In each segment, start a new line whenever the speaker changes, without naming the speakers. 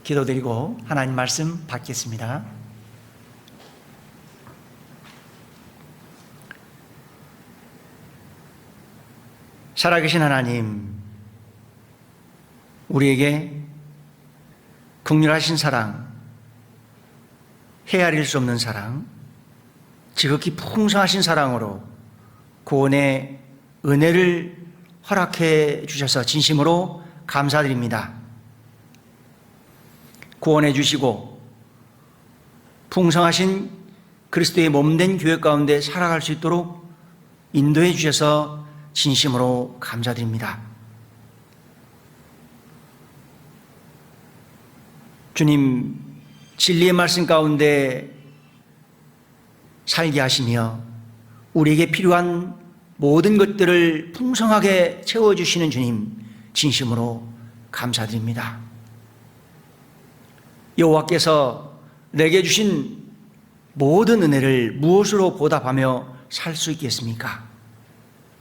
기도드리고 하나님 말씀 받겠습니다. 살아계신 하나님, 우리에게 긍휼하신 사랑, 헤아릴 수 없는 사랑, 지극히 풍성하신 사랑으로 구원의 은혜를 허락해 주셔서 진심으로 감사드립니다. 구원해 주시고 풍성하신 그리스도의 몸된 교회 가운데 살아갈 수 있도록 인도해 주셔서 진심으로 감사드립니다. 주님, 진리의 말씀 가운데 살게 하시며 우리에게 필요한 모든 것들을 풍성하게 채워주시는 주님, 진심으로 감사드립니다. 여호와께서 내게 주신 모든 은혜를 무엇으로 보답하며 살 수 있겠습니까?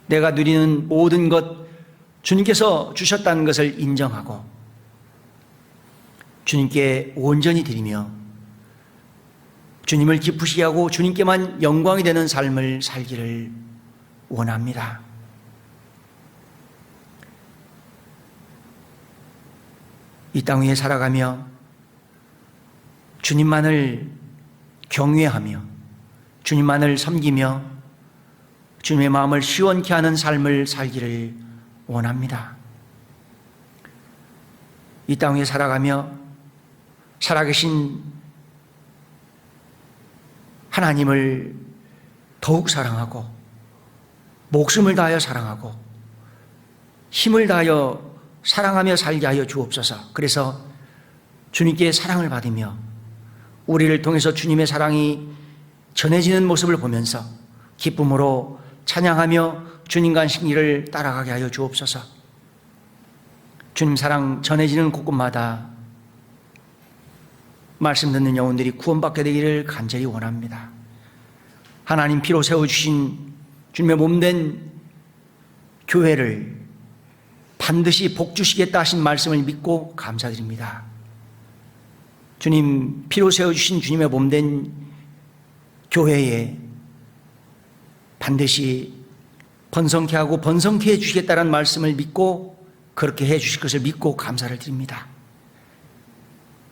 내가 누리는 모든 것 주님께서 주셨다는 것을 인정하고 주님께 온전히 드리며 주님을 기쁘시게 하고 주님께만 영광이 되는 삶을 살기를 원합니다. 이 땅 위에 살아가며 주님만을 경외하며 주님만을 섬기며 주님의 마음을 시원케 하는 삶을 살기를 원합니다. 이 땅 위에 살아가며 살아계신 하나님을 더욱 사랑하고 목숨을 다하여 사랑하고 힘을 다하여 사랑하며 살게 하여 주옵소서. 그래서 주님께 사랑을 받으며 우리를 통해서 주님의 사랑이 전해지는 모습을 보면서 기쁨으로 찬양하며 주님과 신기를 따라가게 하여 주옵소서. 주님 사랑 전해지는 곳곳마다 말씀 듣는 영혼들이 구원받게 되기를 간절히 원합니다. 하나님 피로 세워주신 주님의 몸된 교회를 반드시 복주시겠다 하신 말씀을 믿고 감사드립니다. 주님 피로 세워주신 주님의 몸된 교회에 반드시 번성케 하고 번성케 해주시겠다는 말씀을 믿고 그렇게 해주실 것을 믿고 감사를 드립니다.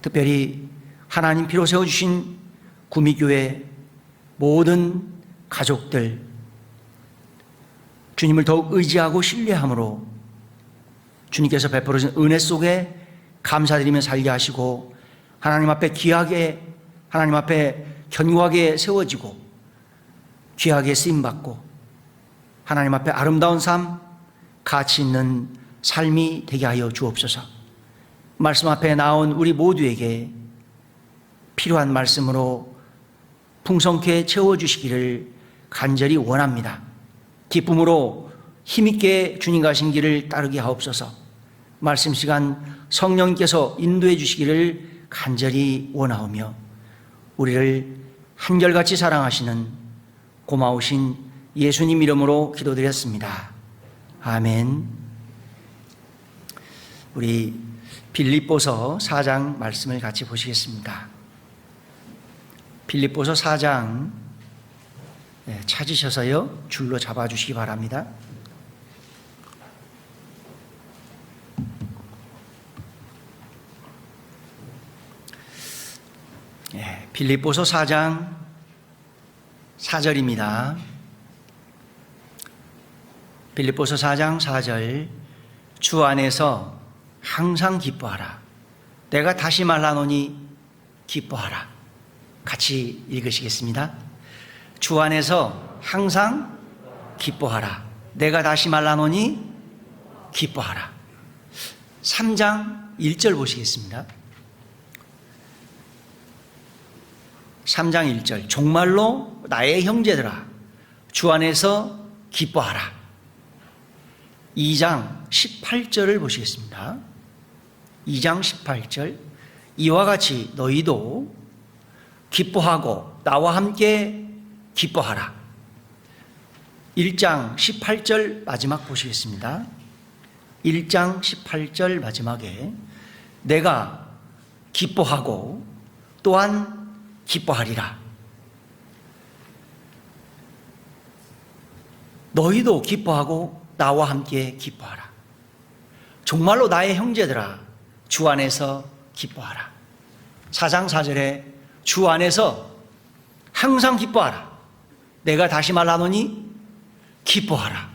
특별히 하나님 피로 세워주신 구미교회 모든 가족들 주님을 더욱 의지하고 신뢰함으로 주님께서 베풀어 주신 은혜 속에 감사드리며 살게 하시고 하나님 앞에 귀하게 하나님 앞에 견고하게 세워지고 귀하게 쓰임받고 하나님 앞에 아름다운 삶, 가치 있는 삶이 되게 하여 주옵소서. 말씀 앞에 나온 우리 모두에게 필요한 말씀으로 풍성케 채워주시기를 간절히 원합니다. 기쁨으로 힘있게 주님과 신기를 따르게 하옵소서. 말씀 시간 성령께서 인도해 주시기를 간절히 원하오며 우리를 한결같이 사랑하시는 고마우신 예수님 이름으로 기도드렸습니다. 아멘. 우리 빌립보서 4장 말씀을 같이 보시겠습니다. 빌립보서 4장 찾으셔서요 줄로 잡아주시기 바랍니다. 빌립보서 4장 4절입니다. 빌립보서 4장 4절 주 안에서 항상 기뻐하라. 내가 다시 말하노니 기뻐하라. 같이 읽으시겠습니다. 주 안에서 항상 기뻐하라. 내가 다시 말하노니 기뻐하라. 3장 1절 보시겠습니다. 3장 1절 정말로 나의 형제들아 주 안에서 기뻐하라. 2장 18절을 보시겠습니다. 2장 18절 이와 같이 너희도 기뻐하고 나와 함께 기뻐하라. 1장 18절 마지막 보시겠습니다. 1장 18절 마지막에 내가 기뻐하고 또한 기뻐하리라. 너희도 기뻐하고 나와 함께 기뻐하라. 정말로 나의 형제들아, 주 안에서 기뻐하라. 4장 4절에 주 안에서 항상 기뻐하라. 내가 다시 말하노니 기뻐하라.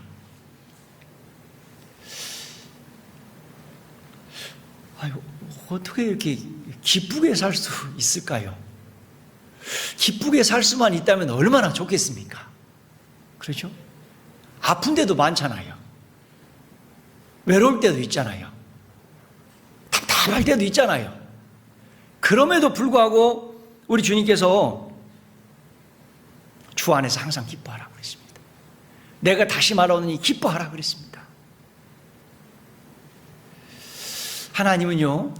아유, 어떻게 이렇게 기쁘게 살 수 있을까요? 기쁘게 살 수만 있다면 얼마나 좋겠습니까? 그렇죠? 아픈 데도 많잖아요. 외로울 때도 있잖아요. 답답할 때도 있잖아요. 그럼에도 불구하고 우리 주님께서 주 안에서 항상 기뻐하라고 그랬습니다. 내가 다시 말하노니 기뻐하라 그랬습니다. 하나님은요,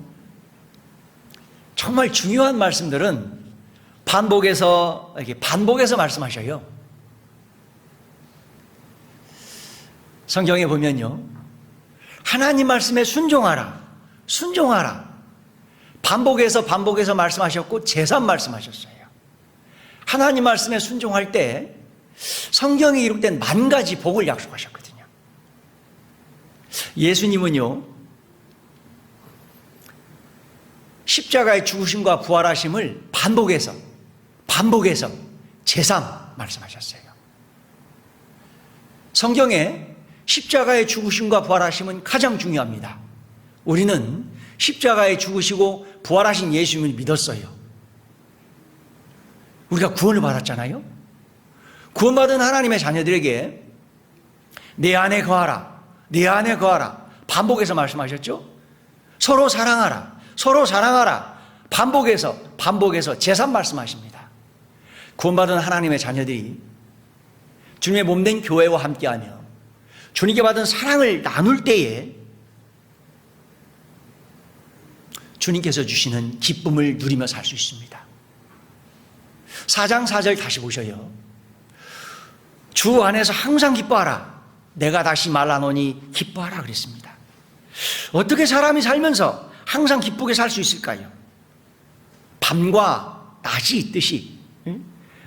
정말 중요한 말씀들은 반복해서 말씀하셔요. 성경에 보면요, 하나님 말씀에 순종하라, 순종하라. 반복해서 말씀하셨고 재산 말씀하셨어요. 하나님 말씀에 순종할 때 성경에 기록된 10,000가지 복을 약속하셨거든요. 예수님은요, 십자가의 죽으심과 부활하심을 반복해서 재삼 말씀하셨어요. 성경에 십자가의 죽으심과 부활하심은 가장 중요합니다. 우리는 십자가에 죽으시고 부활하신 예수님을 믿었어요. 우리가 구원을 받았잖아요. 구원받은 하나님의 자녀들에게 내 안에 거하라, 내 안에 거하라 반복해서 말씀하셨죠. 서로 사랑하라, 서로 사랑하라 반복해서 재삼 말씀하십니다. 구원받은 하나님의 자녀들이 주님의 몸된 교회와 함께하며 주님께 받은 사랑을 나눌 때에 주님께서 주시는 기쁨을 누리며 살 수 있습니다. 4장 4절 다시 보셔요. 주 안에서 항상 기뻐하라. 내가 다시 말하노니 기뻐하라 그랬습니다. 어떻게 사람이 살면서 항상 기쁘게 살 수 있을까요? 밤과 낮이 있듯이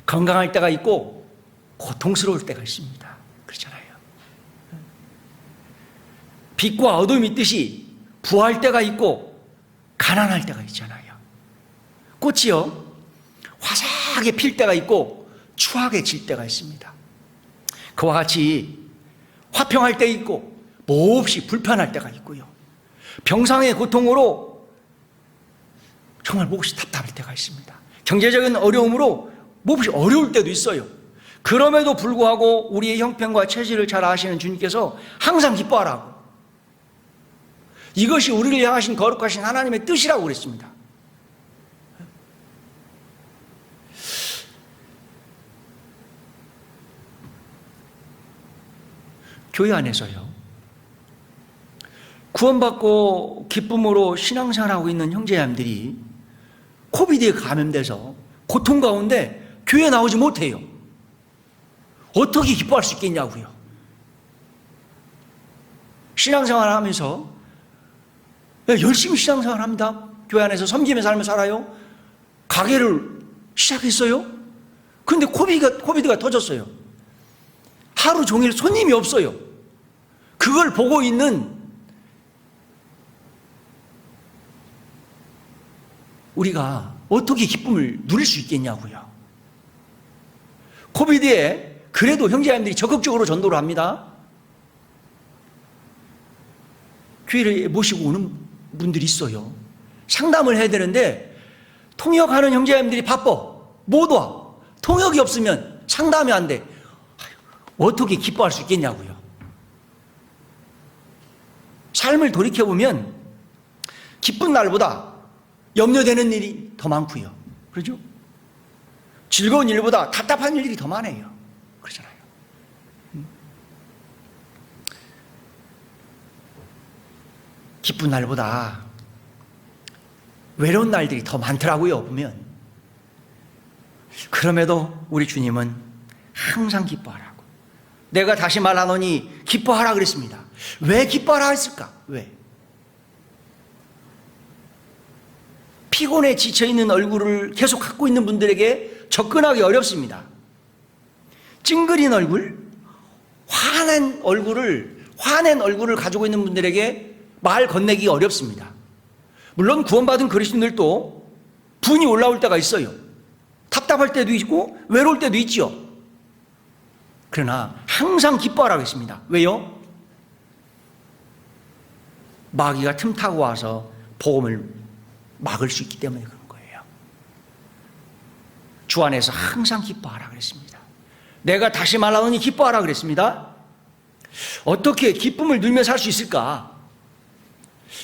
건강할 때가 있고 고통스러울 때가 있습니다. 그렇잖아요. 빛과 어둠이 있듯이 부할 때가 있고 가난할 때가 있잖아요. 꽃이요, 화사하게 필 때가 있고 추하게 질 때가 있습니다. 그와 같이 화평할 때 있고 몹시 불편할 때가 있고요. 병상의 고통으로 정말 몹시 답답할 때가 있습니다. 경제적인 어려움으로 몹시 어려울 때도 있어요. 그럼에도 불구하고 우리의 형편과 처지를 잘 아시는 주님께서 항상 기뻐하라고, 이것이 우리를 향하신 거룩하신 하나님의 뜻이라고 그랬습니다. 교회 안에서요, 구원받고 기쁨으로 신앙생활하고 있는 형제자매들이 코비드에 감염돼서 고통 가운데 교회에 나오지 못해요. 어떻게 기뻐할 수 있겠냐고요. 신앙생활 하면서 열심히 신앙생활 합니다. 교회 안에서 섬기며 삶을 살아요. 가게를 시작했어요. 그런데 코비드가 터졌어요. 하루 종일 손님이 없어요. 그걸 보고 있는 우리가 어떻게 기쁨을 누릴 수 있겠냐고요. 코비드에 그래도 형제자매들이 적극적으로 전도를 합니다. 교회를 모시고 오는 분들이 있어요. 상담을 해야 되는데 통역하는 형제자매들이 바빠, 못 와. 통역이 없으면 상담이 안 돼. 어떻게 기뻐할 수 있겠냐고요. 삶을 돌이켜보면 기쁜 날보다 염려되는 일이 더 많고요. 그렇죠? 즐거운 일보다 답답한 일이 더 많아요. 그렇잖아요. 기쁜 날보다 외로운 날들이 더 많더라고요, 보면. 그럼에도 우리 주님은 항상 기뻐하라고. 내가 다시 말하노니 기뻐하라 그랬습니다. 왜 기뻐하라 했을까? 왜? 피곤해 지쳐있는 얼굴을 계속 갖고 있는 분들에게 접근하기 어렵습니다. 찡그린 얼굴, 화낸 얼굴을 가지고 있는 분들에게 말 건네기 어렵습니다. 물론 구원받은 그리스도인들도 분이 올라올 때가 있어요. 답답할 때도 있고 외로울 때도 있죠. 그러나 항상 기뻐하라고 했습니다. 왜요? 마귀가 틈타고 와서 복음을 막을 수 있기 때문에 그런 거예요. 주 안에서 항상 기뻐하라 그랬습니다. 내가 다시 말하노니 기뻐하라 그랬습니다. 어떻게 기쁨을 누리며 살 수 있을까?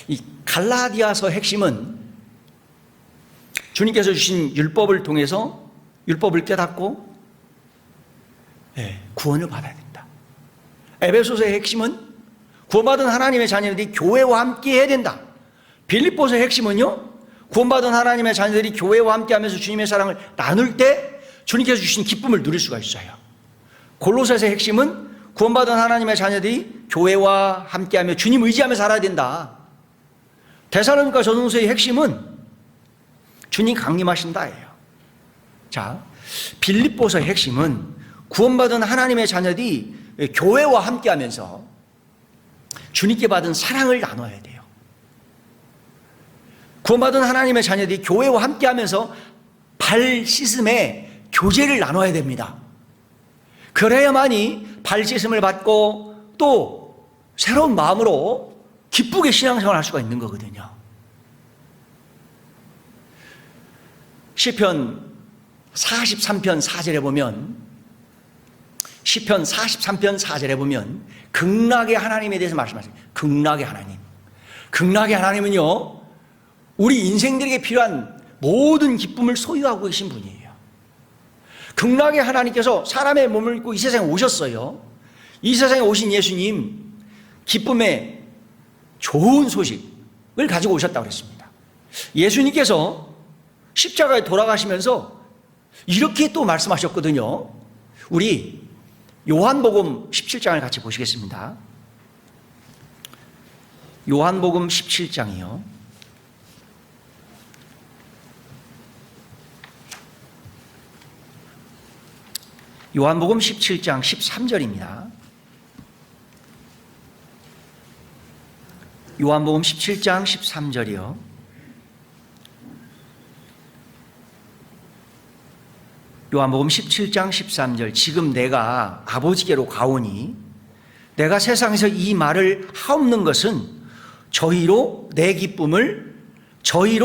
이 갈라디아서 핵심은 주님께서 주신 율법을 통해서 율법을 깨닫고 구원을 받아야 된다. 에베소서의 핵심은 구원받은 하나님의 자녀들이 교회와 함께 해야 된다. 빌립보서의 핵심은요, 구원받은 하나님의 자녀들이 교회와 함께 하면서 주님의 사랑을 나눌 때 주님께서 주신 기쁨을 누릴 수가 있어요. 골로새서의 핵심은 구원받은 하나님의 자녀들이 교회와 함께하며 주님 의지하며 살아야 된다. 데살로니가 전후서의 핵심은 주님 강림하신다예요. 자, 빌립보서의 핵심은 구원받은 하나님의 자녀들이 교회와 함께하면서 주님께 받은 사랑을 나눠야 돼요. 구원받은 하나님의 자녀들이 교회와 함께하면서 발 씻음에 교제를 나눠야 됩니다. 그래야만이 발 씻음을 받고 또 새로운 마음으로 기쁘게 신앙생활을 할 수가 있는 거거든요. 시편 43편 4절에 보면 극락의 하나님에 대해서 말씀하세요. 극락의 하나님. 극락의 하나님은요, 우리 인생들에게 필요한 모든 기쁨을 소유하고 계신 분이에요. 극락의 하나님께서 사람의 몸을 입고 이 세상에 오셨어요. 이 세상에 오신 예수님, 기쁨의 좋은 소식을 가지고 오셨다고 그랬습니다. 예수님께서 십자가에 돌아가시면서 이렇게 또 말씀하셨거든요. 우리 요한복음 17장을 같이 보시겠습니다. 요한복음 17장이요. 요한복음 17장 13절입니다. 요한복음 17장 13절이요. 요한복음 17장 13절. 지금 내가 아버지께로 가오니 내가 세상에서 이 말을 하옵는 것은 저희로 내 기쁨을 저희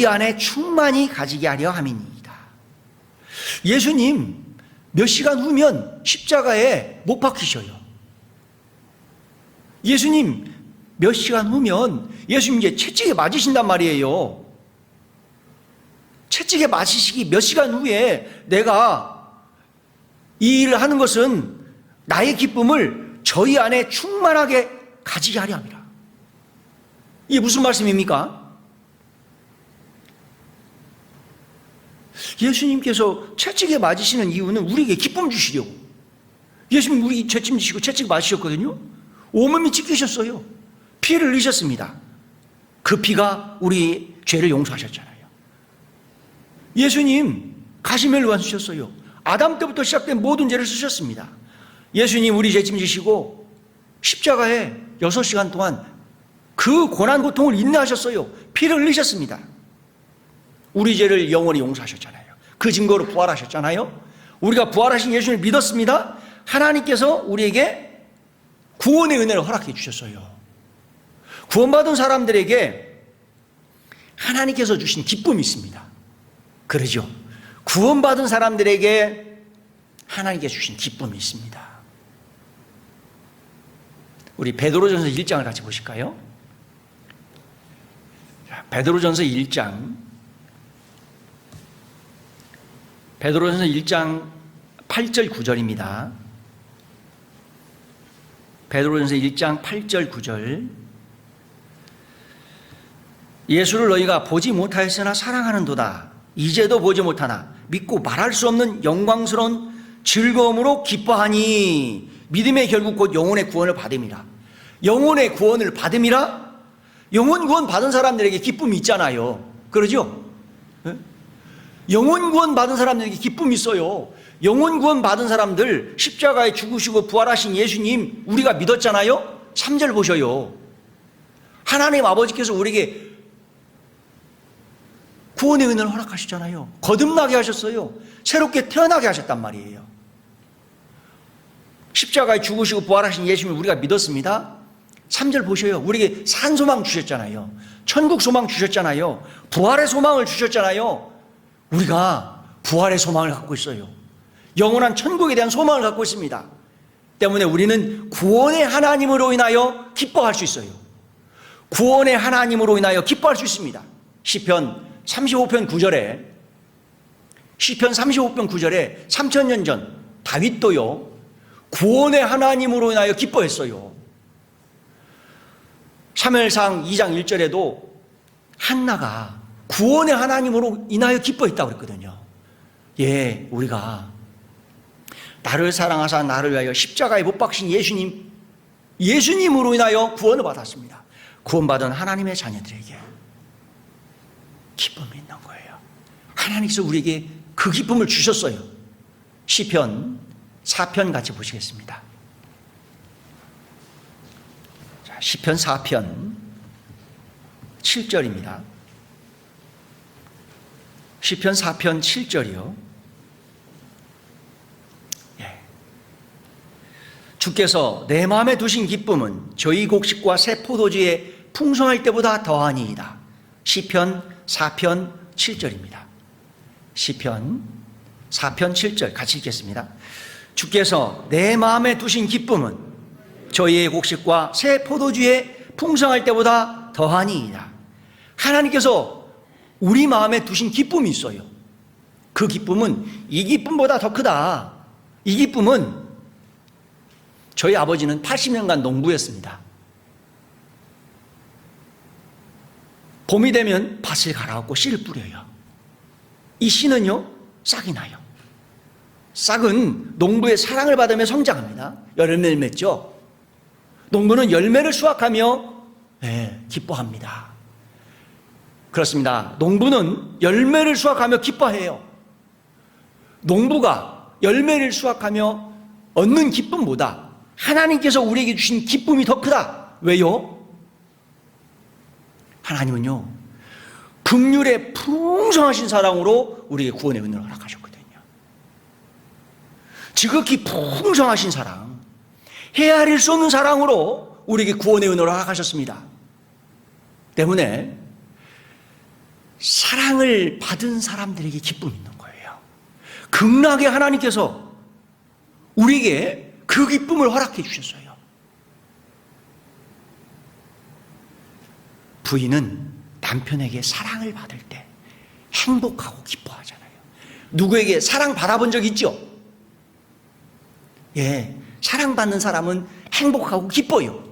안에 충만히 가지게 하려 함이니이다. 예수님 몇 시간 후면 십자가에 못 박히셔요. 예수님 몇 시간 후면 예수님 이제 채찍에 맞으신단 말이에요. 채찍에 맞으시기 몇 시간 후에 내가 이 일을 하는 것은 나의 기쁨을 저희 안에 충만하게 가지게 하려 합니다. 이게 무슨 말씀입니까? 예수님께서 채찍에 맞으시는 이유는 우리에게 기쁨 주시려고. 예수님 우리 죄짐 지시고 채찍 맞으셨거든요. 온몸이 찢기셨어요. 피를 흘리셨습니다. 그 피가 우리 죄를 용서하셨잖아요. 예수님 가시멜로 안 쓰셨어요. 아담 때부터 시작된 모든 죄를 쓰셨습니다. 예수님 우리 죄짐 지시고 십자가에 6시간 동안 그 고난 고통을 인내하셨어요. 피를 흘리셨습니다. 우리 죄를 영원히 용서하셨잖아요. 그 증거로 부활하셨잖아요. 우리가 부활하신 예수님을 믿었습니다. 하나님께서 우리에게 구원의 은혜를 허락해 주셨어요. 구원받은 사람들에게 하나님께서 주신 기쁨이 있습니다. 그러죠. 구원받은 사람들에게 하나님께서 주신 기쁨이 있습니다. 우리 베드로전서 1장을 같이 보실까요? 베드로전서 1장 8절 9절입니다. 베드로전서 1장 8절 9절. 예수를 너희가 보지 못하였으나 사랑하는도다. 이제도 보지 못하나 믿고 말할 수 없는 영광스러운 즐거움으로 기뻐하니 믿음의 결국 곧 영혼의 구원을 받음이라. 영혼의 구원을 받음이라. 영혼 구원 받은 사람들에게 기쁨이 있잖아요. 그러죠? 예? 영혼 구원 받은 사람들에게 기쁨이 있어요. 영혼 구원 받은 사람들, 십자가에 죽으시고 부활하신 예수님 우리가 믿었잖아요. 3절 보셔요. 하나님 아버지께서 우리에게 구원의 은혜를 허락하셨잖아요. 거듭나게 하셨어요. 새롭게 태어나게 하셨단 말이에요. 십자가에 죽으시고 부활하신 예수님을 우리가 믿었습니다. 3절 보셔요. 우리에게 산 소망 주셨잖아요. 천국 소망 주셨잖아요. 부활의 소망을 주셨잖아요. 우리가 부활의 소망을 갖고 있어요. 영원한 천국에 대한 소망을 갖고 있습니다. 때문에 우리는 구원의 하나님으로 인하여 기뻐할 수 있어요. 구원의 하나님으로 인하여 기뻐할 수 있습니다. 시편 35편 9절에 3000년 전 다윗도요 구원의 하나님으로 인하여 기뻐했어요. 사무엘상 2장 1절에도 한나가 구원의 하나님으로 인하여 기뻐했다고 그랬거든요. 예, 우리가 나를 사랑하사 나를 위하여 십자가에 못 박신 예수님으로 인하여 구원을 받았습니다. 구원받은 하나님의 자녀들에게 기쁨이 있는 거예요. 하나님께서 우리에게 그 기쁨을 주셨어요. 시편 4편 같이 보시겠습니다. 자, 시편 4편 7절입니다. 시편 4편 7절이요. 예. 주께서 내 마음에 두신 기쁨은 저희 곡식과 새 포도주에 풍성할 때보다 더하니이다. 시편 4편 7절입니다. 시편 4편 7절 같이 읽겠습니다. 주께서 내 마음에 두신 기쁨은 저희의 곡식과 새 포도주에 풍성할 때보다 더하니이다. 하나님께서 우리 마음에 두신 기쁨이 있어요. 그 기쁨은 이 기쁨보다 더 크다. 이 기쁨은 저희 아버지는 80년간 농부였습니다. 봄이 되면 밭을 갈아엎고 씨를 뿌려요. 이 씨는요 싹이 나요. 싹은 농부의 사랑을 받으며 성장합니다. 열매를 맺죠. 농부는 열매를 수확하며 기뻐합니다. 그렇습니다. 농부는 열매를 수확하며 기뻐해요. 농부가 열매를 수확하며 얻는 기쁨보다 하나님께서 우리에게 주신 기쁨이 더 크다. 왜요? 하나님은요 긍휼에 풍성하신 사랑으로 우리에게 구원의 은혜를 허락하셨거든요. 지극히 풍성하신 사랑, 헤아릴 수 없는 사랑으로 우리에게 구원의 은혜를 허락하셨습니다. 때문에 사랑을 받은 사람들에게 기쁨이 있는 거예요. 극락의 하나님께서 우리에게 그 기쁨을 허락해 주셨어요. 부인은 남편에게 사랑을 받을 때 행복하고 기뻐하잖아요. 누구에게 사랑 받아본 적 있죠? 예, 사랑받는 사람은 행복하고 기뻐요.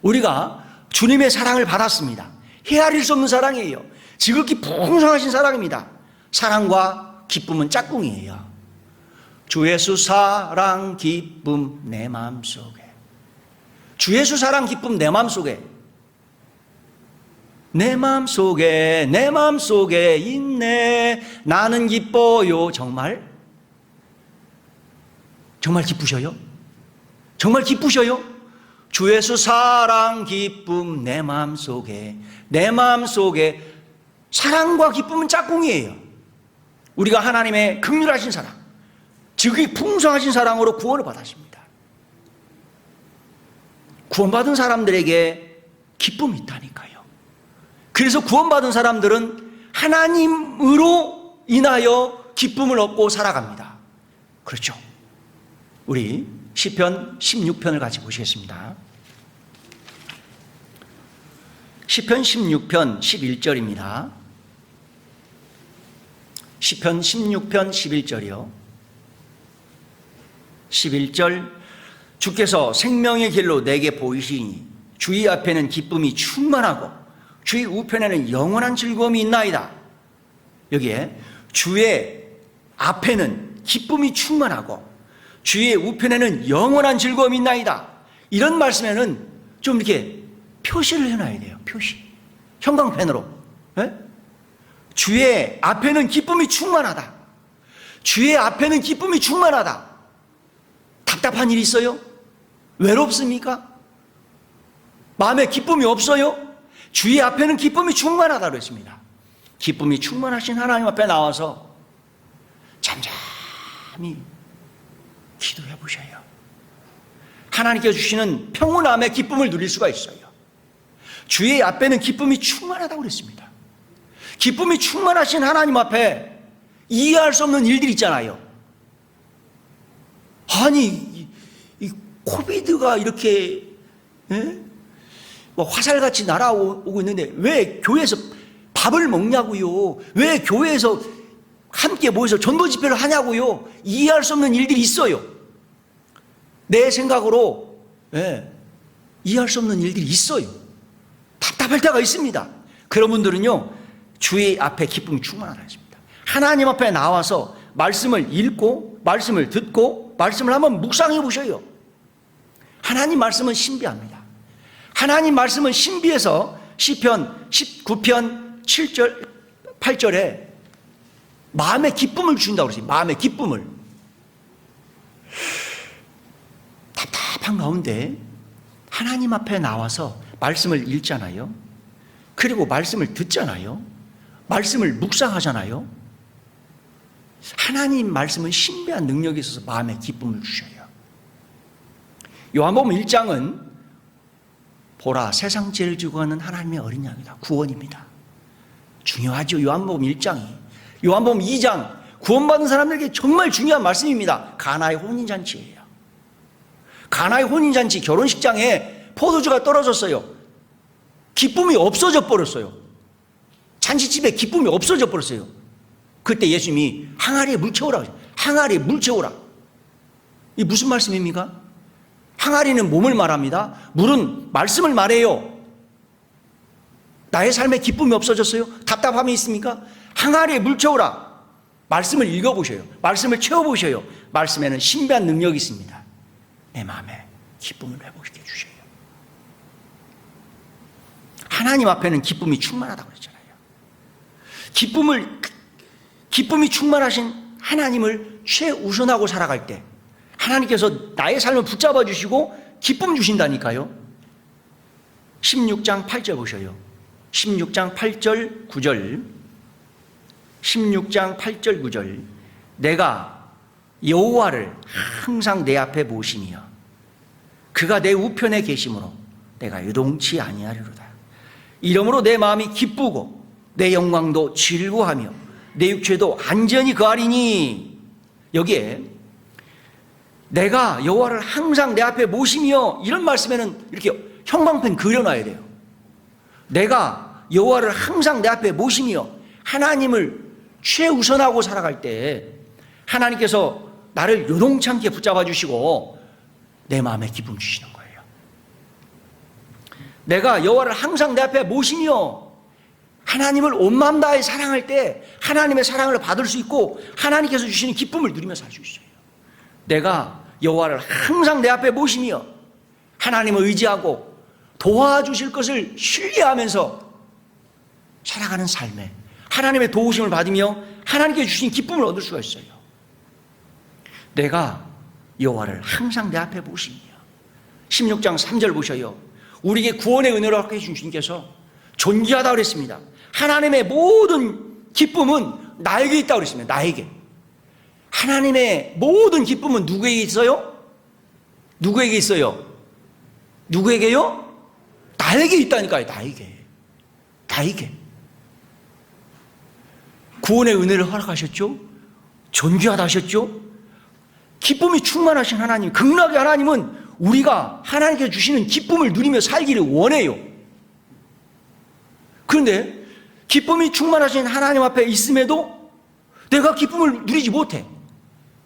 우리가 주님의 사랑을 받았습니다. 헤아릴 수 없는 사랑이에요. 지극히 풍성하신 사랑입니다. 사랑과 기쁨은 짝꿍이에요. 주 예수 사랑 기쁨 내 마음속에, 주 예수 사랑 기쁨 내 마음속에, 내 마음속에 내 마음속에 있네. 나는 기뻐요. 정말 기쁘셔요? 정말 기쁘셔요? 주 예수 사랑 기쁨 내 마음속에, 내 마음속에. 사랑과 기쁨은 짝꿍이에요. 우리가 하나님의 긍휼하신 사랑, 지극히 풍성하신 사랑으로 구원을 받았습니다. 구원받은 사람들에게 기쁨이 있다니까요. 그래서 구원받은 사람들은 하나님으로 인하여 기쁨을 얻고 살아갑니다. 그렇죠? 우리 시편 16편을 같이 보시겠습니다. 시편 16편 11절입니다. 시편 16편 11절이요. 11절, 주께서 생명의 길로 내게 보이시니 주의 앞에는 기쁨이 충만하고 주의 우편에는 영원한 즐거움이 있나이다. 여기에 주의 앞에는 기쁨이 충만하고 주의 우편에는 영원한 즐거움이 있나이다. 이런 말씀에는 좀 이렇게 표시를 해놔야 돼요. 표시. 형광펜으로. 예? 주의 앞에는 기쁨이 충만하다. 주의 앞에는 기쁨이 충만하다. 답답한 일 있어요? 외롭습니까? 마음에 기쁨이 없어요? 주의 앞에는 기쁨이 충만하다 그랬습니다. 기쁨이 충만하신 하나님 앞에 나와서 잠잠히 기도해 보셔요. 하나님께 주시는 평온함의 기쁨을 누릴 수가 있어요. 주의 앞에는 기쁨이 충만하다고 그랬습니다. 기쁨이 충만하신 하나님 앞에 이해할 수 없는 일들이 있잖아요. 아니, 이 코비드가 이렇게 뭐 화살같이 날아오고 있는데 왜 교회에서 밥을 먹냐고요? 왜 교회에서 함께 모여서 전도 집회를 하냐고요? 이해할 수 없는 일들이 있어요. 내 생각으로 이해할 수 없는 일들이 있어요. 답답할 때가 있습니다. 그런 분들은요, 주의 앞에 기쁨이 충만하다 했습니다. 하나님 앞에 나와서 말씀을 읽고 말씀을 듣고 말씀을 한번 묵상해 보셔요. 하나님 말씀은 신비합니다. 하나님 말씀은 신비해서 시편 19편 7절 8절에 마음의 기쁨을 주신다고 그러죠. 마음의 기쁨을. 답답한 가운데 하나님 앞에 나와서 말씀을 읽잖아요. 그리고 말씀을 듣잖아요. 말씀을 묵상하잖아요. 하나님 말씀은 신비한 능력이 있어서 마음의 기쁨을 주셔요. 요한복음 1장은 보라 세상 죄를 지고 가는 하나님의 어린 양이다. 구원입니다. 중요하죠. 요한복음 1장이. 요한복음 2장 구원받은 사람들에게 정말 중요한 말씀입니다. 가나의 혼인잔치예요. 가나의 혼인잔치 결혼식장에 포도주가 떨어졌어요. 기쁨이 없어져 버렸어요. 잔치집에 기쁨이 없어져 버렸어요. 그때 예수님이 항아리에 물 채우라. 항아리에 물 채우라. 이게 무슨 말씀입니까? 항아리는 몸을 말합니다. 물은 말씀을 말해요. 나의 삶에 기쁨이 없어졌어요? 답답함이 있습니까? 항아리에 물 채우라. 말씀을 읽어보셔요. 말씀을 채워보셔요. 말씀에는 신비한 능력이 있습니다. 내 마음에 기쁨을 회복시켜 주셔요. 하나님 앞에는 기쁨이 충만하다고 그랬잖아요. 기쁨이 충만하신 하나님을 최우선하고 살아갈 때 하나님께서 나의 삶을 붙잡아 주시고 기쁨 주신다니까요. 16장 8절 보셔요. 16장 8절 9절 16장 8절 9절 내가 여호와를 항상 내 앞에 모시며 그가 내 우편에 계심으로 내가 요동치 아니하리로다. 이러므로 내 마음이 기쁘고 내 영광도 즐거워하며 내 육체도 안전히 거하리니. 여기에 내가 여호와를 항상 내 앞에 모시며 이런 말씀에는 이렇게 형광펜 그려놔야 돼요. 내가 여호와를 항상 내 앞에 모시며 하나님을 최우선하고 살아갈 때 하나님께서 나를 요동치 않게 붙잡아 주시고 내 마음에 기쁨 주시는 거예요. 내가 여호와를 항상 내 앞에 모시며 하나님을 온 마음 다해 사랑할 때 하나님의 사랑을 받을 수 있고 하나님께서 주시는 기쁨을 누리며 살 수 있어요. 내가 여호와를 항상 내 앞에 모시며 하나님을 의지하고 도와주실 것을 신뢰하면서 살아가는 삶에 하나님의 도우심을 받으며 하나님께 주신 기쁨을 얻을 수가 있어요. 내가 여호와를 항상 내 앞에 모시며 16장 3절 보셔요. 우리에게 구원의 은혜를 갖게 해주신 주님께서 존귀하다고 그랬습니다. 하나님의 모든 기쁨은 나에게 있다고 그랬습니다. 나에게. 하나님의 모든 기쁨은 누구에게 있어요? 누구에게 있어요? 누구에게요? 나에게 있다니까요. 나에게. 구원의 은혜를 허락하셨죠? 존귀하다 하셨죠? 기쁨이 충만하신 하나님, 극락의 하나님은 우리가 하나님께 주시는 기쁨을 누리며 살기를 원해요. 그런데 기쁨이 충만하신 하나님 앞에 있음에도 내가 기쁨을 누리지 못해.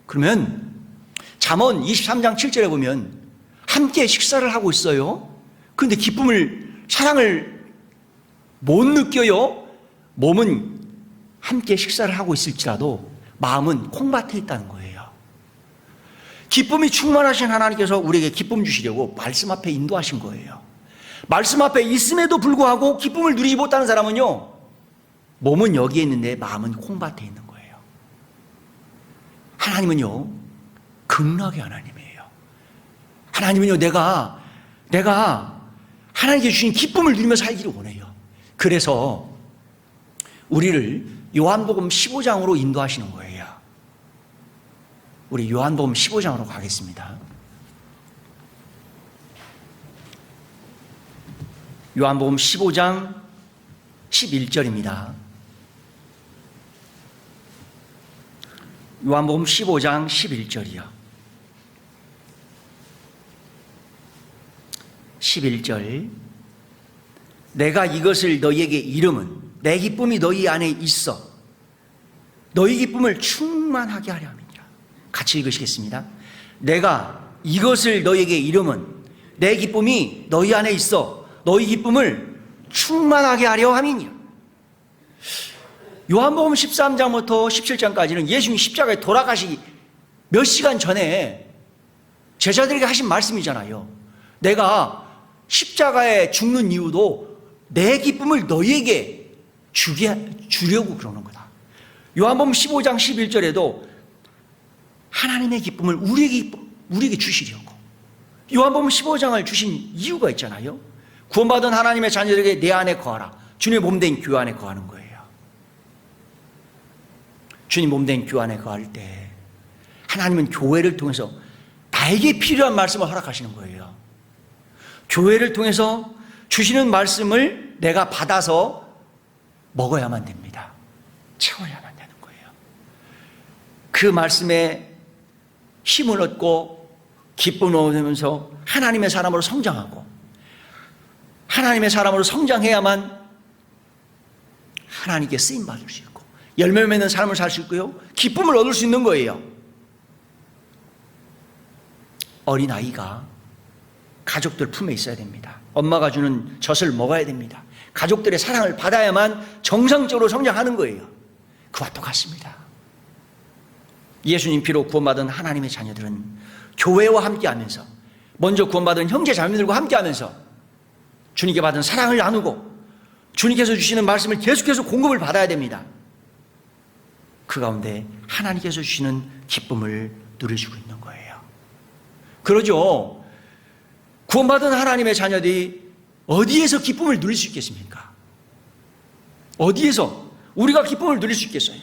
그러면 잠언 23장 7절에 보면 함께 식사를 하고 있어요. 그런데 기쁨을, 사랑을 못 느껴요. 몸은 함께 식사를 하고 있을지라도 마음은 콩밭에 있다는 거예요. 기쁨이 충만하신 하나님께서 우리에게 기쁨 주시려고 말씀 앞에 인도하신 거예요. 말씀 앞에 있음에도 불구하고 기쁨을 누리지 못하는 사람은요, 몸은 여기에 있는데 마음은 콩밭에 있는 거예요. 하나님은요, 극락의 하나님이에요. 하나님은요, 내가 하나님께 주신 기쁨을 누리며 살기를 원해요. 그래서 우리를 요한복음 15장으로 인도하시는 거예요. 우리 요한복음 15장으로 가겠습니다. 요한복음 15장 11절입니다. 요한복음 15장 11절이요. 11절. 내가 이것을 너희에게 이름은 내 기쁨이 너희 안에 있어 너희 기쁨을 충만하게 하려 함이니라. 같이 읽으시겠습니다. 내가 이것을 너희에게 이름은 내 기쁨이 너희 안에 있어 너희 기쁨을 충만하게 하려 함이니라. 요한복음 13장부터 17장까지는 예수님 십자가에 돌아가시기 몇 시간 전에 제자들에게 하신 말씀이잖아요. 내가 십자가에 죽는 이유도 내 기쁨을 너희에게 주려고 그러는 거다. 요한복음 15장 11절에도 하나님의 기쁨을 우리에게 주시려고 요한복음 15장을 주신 이유가 있잖아요. 구원받은 하나님의 자녀들에게 내 안에 거하라. 주님의 몸된 교회 안에 거하는 거예요. 주님 몸된 교회 안에 거할 때 하나님은 교회를 통해서 나에게 필요한 말씀을 허락하시는 거예요. 교회를 통해서 주시는 말씀을 내가 받아서 먹어야만 됩니다. 채워야만 되는 거예요. 그 말씀에 힘을 얻고 기쁨을 얻으면서 하나님의 사람으로 성장하고 하나님의 사람으로 성장해야만 하나님께 쓰임받을 수 있고 열매 맺는 삶을 살 수 있고요. 기쁨을 얻을 수 있는 거예요. 어린아이가 가족들 품에 있어야 됩니다. 엄마가 주는 젖을 먹어야 됩니다. 가족들의 사랑을 받아야만 정상적으로 성장하는 거예요. 그와 똑같습니다. 예수님 피로 구원받은 하나님의 자녀들은 교회와 함께하면서 먼저 구원받은 형제 자매들과 함께하면서 주님께 받은 사랑을 나누고 주님께서 주시는 말씀을 계속해서 공급을 받아야 됩니다. 그 가운데 하나님께서 주시는 기쁨을 누려주고 있는 거예요. 그러죠. 구원받은 하나님의 자녀들이 어디에서 기쁨을 누릴 수 있겠습니까? 어디에서 우리가 기쁨을 누릴 수 있겠어요?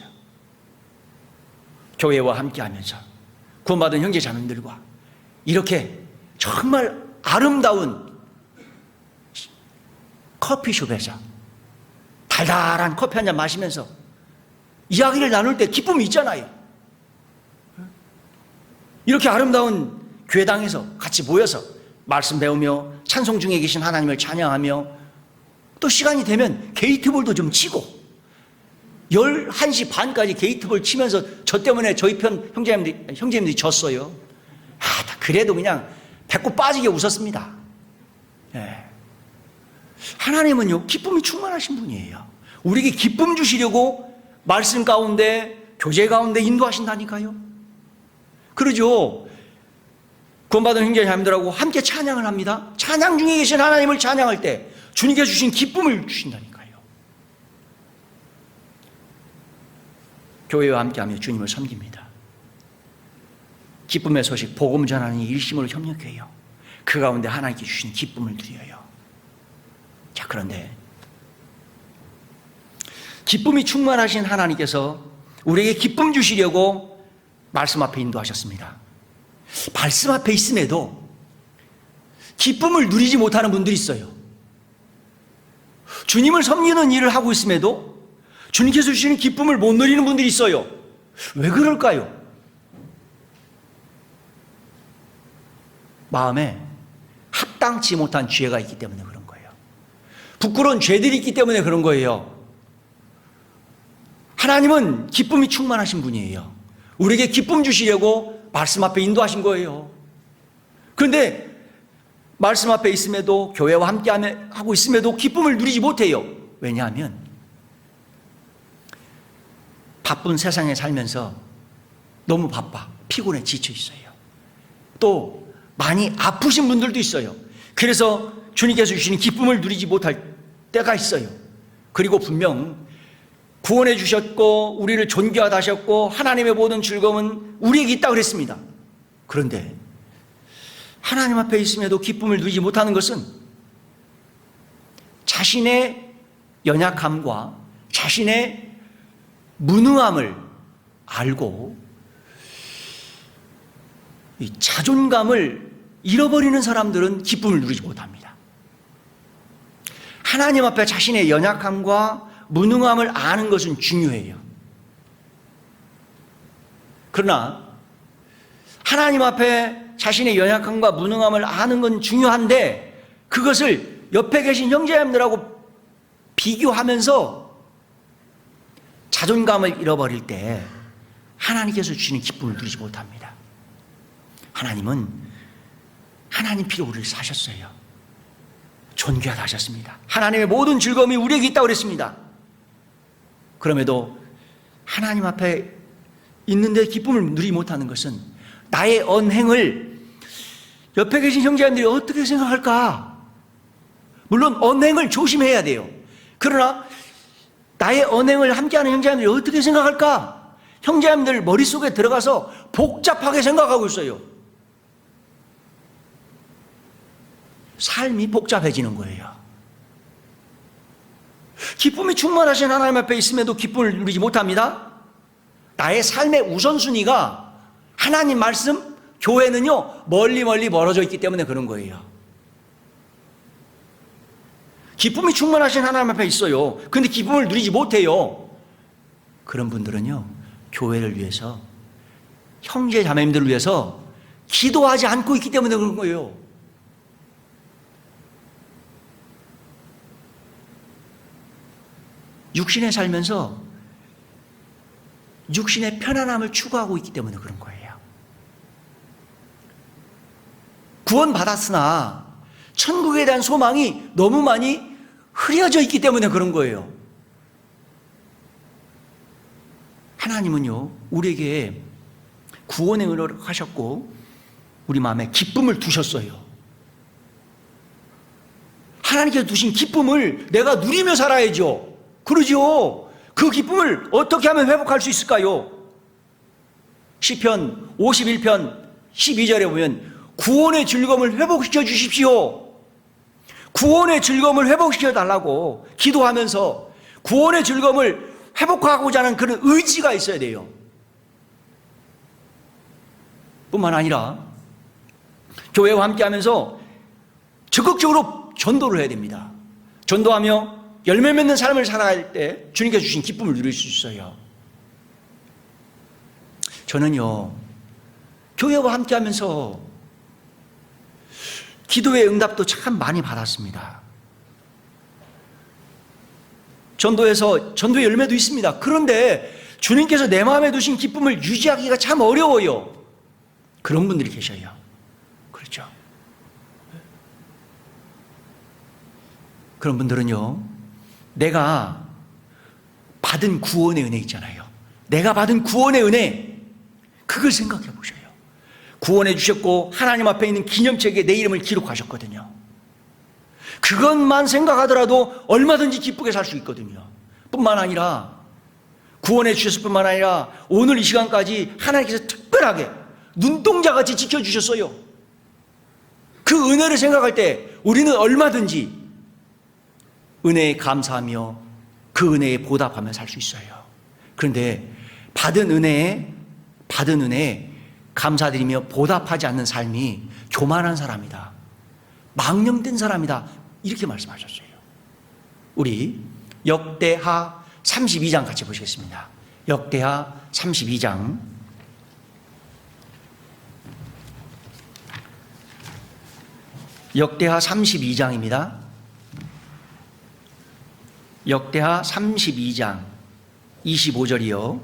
교회와 함께하면서 구원받은 형제 자매들과 이렇게 정말 아름다운 커피숍에서 달달한 커피 한잔 마시면서 이야기를 나눌 때 기쁨이 있잖아요. 이렇게 아름다운 교회당에서 같이 모여서 말씀 배우며 찬송 중에 계신 하나님을 찬양하며 또 시간이 되면 게이트볼도 좀 치고 11시 반까지 게이트볼 치면서 저 때문에 저희 편 형제님들이 졌어요. 그래도 그냥 배꼽 빠지게 웃었습니다. 네. 하나님은요 기쁨이 충만하신 분이에요. 우리에게 기쁨 주시려고 말씀 가운데 교제 가운데 인도하신다니까요. 그러죠. 구원받은 형제자매들하고 함께 찬양을 합니다. 찬양 중에 계신 하나님을 찬양할 때 주님께서 주신 기쁨을 주신다니까요. 교회와 함께하며 주님을 섬깁니다. 기쁨의 소식 복음 전하는 일심으로 협력해요. 그 가운데 하나님께 주신 기쁨을 누려요. 자, 그런데 기쁨이 충만하신 하나님께서 우리에게 기쁨 주시려고 말씀 앞에 인도하셨습니다. 말씀 앞에 있음에도 기쁨을 누리지 못하는 분들이 있어요. 주님을 섬기는 일을 하고 있음에도 주님께서 주시는 기쁨을 못 누리는 분들이 있어요. 왜 그럴까요? 마음에 합당치 못한 죄가 있기 때문에 그런 거예요. 부끄러운 죄들이 있기 때문에 그런 거예요. 하나님은 기쁨이 충만하신 분이에요. 우리에게 기쁨 주시려고 말씀 앞에 인도하신 거예요. 그런데 말씀 앞에 있음에도 교회와 함께 하고 있음에도 기쁨을 누리지 못해요. 왜냐하면 바쁜 세상에 살면서 너무 바빠 피곤해 지쳐 있어요. 또 많이 아프신 분들도 있어요. 그래서 주님께서 주시는 기쁨을 누리지 못할 때가 있어요. 그리고 분명 구원해 주셨고 우리를 존귀하다 하셨고 하나님의 모든 즐거움은 우리에게 있다고 그랬습니다. 그런데 하나님 앞에 있음에도 기쁨을 누리지 못하는 것은 자신의 연약함과 자신의 무능함을 알고 이 자존감을 잃어버리는 사람들은 기쁨을 누리지 못합니다. 하나님 앞에 자신의 연약함과 무능함을 아는 것은 중요해요. 그러나 하나님 앞에 자신의 연약함과 무능함을 아는 건 중요한데 그것을 옆에 계신 형제님들하고 비교하면서 자존감을 잃어버릴 때 하나님께서 주시는 기쁨을 누리지 못합니다. 하나님은 하나님 피로 우리를 사셨어요. 존귀하다 하셨습니다. 하나님의 모든 즐거움이 우리에게 있다고 그랬습니다. 그럼에도 하나님 앞에 있는데 기쁨을 누리지 못하는 것은 나의 언행을 옆에 계신 형제님들이 어떻게 생각할까? 물론 언행을 조심해야 돼요. 그러나 나의 언행을 함께하는 형제님들이 어떻게 생각할까? 형제님들 머릿속에 들어가서 복잡하게 생각하고 있어요. 삶이 복잡해지는 거예요. 기쁨이 충만하신 하나님 앞에 있음에도 기쁨을 누리지 못합니다. 나의 삶의 우선순위가 하나님 말씀, 교회는요 멀리 멀어져 있기 때문에 그런 거예요. 기쁨이 충만하신 하나님 앞에 있어요. 그런데 기쁨을 누리지 못해요. 그런 분들은요 교회를 위해서, 형제 자매님들을 위해서 기도하지 않고 있기 때문에 그런 거예요. 육신에 살면서 육신의 편안함을 추구하고 있기 때문에 그런 거예요. 구원받았으나 천국에 대한 소망이 너무 많이 흐려져 있기 때문에 그런 거예요. 하나님은요 우리에게 구원의 은혜를 하셨고 우리 마음에 기쁨을 두셨어요. 하나님께서 두신 기쁨을 내가 누리며 살아야죠. 그러죠. 그 기쁨을 어떻게 하면 회복할 수 있을까요? 시편 51편 12절에 보면 구원의 즐거움을 회복시켜 주십시오. 구원의 즐거움을 회복시켜 달라고 기도하면서 구원의 즐거움을 회복하고자 하는 그런 의지가 있어야 돼요. 뿐만 아니라 교회와 함께하면서 적극적으로 전도를 해야 됩니다. 전도하며 열매 맺는 삶을 살아갈 때 주님께서 주신 기쁨을 누릴 수 있어요. 저는요 교회와 함께하면서 기도의 응답도 참 많이 받았습니다. 전도의 열매도 있습니다. 그런데 주님께서 내 마음에 두신 기쁨을 유지하기가 참 어려워요. 그런 분들이 계셔요. 그렇죠? 그런 분들은요 내가 받은 구원의 은혜 있잖아요. 내가 받은 구원의 은혜, 그걸 생각해 보셔요. 구원해 주셨고 하나님 앞에 있는 기념책에 내 이름을 기록하셨거든요. 그것만 생각하더라도 얼마든지 기쁘게 살 수 있거든요. 뿐만 아니라 구원해 주셨을 뿐만 아니라 오늘 이 시간까지 하나님께서 특별하게 눈동자같이 지켜주셨어요. 그 은혜를 생각할 때 우리는 얼마든지 은혜에 감사하며 그 은혜에 보답하며 살 수 있어요. 그런데 받은 은혜에 감사드리며 보답하지 않는 삶이 교만한 사람이다, 망령된 사람이다, 이렇게 말씀하셨어요. 우리 역대하 32장 같이 보시겠습니다. 역대하 32장 역대하 32장입니다. 역대하 32장 25절이요.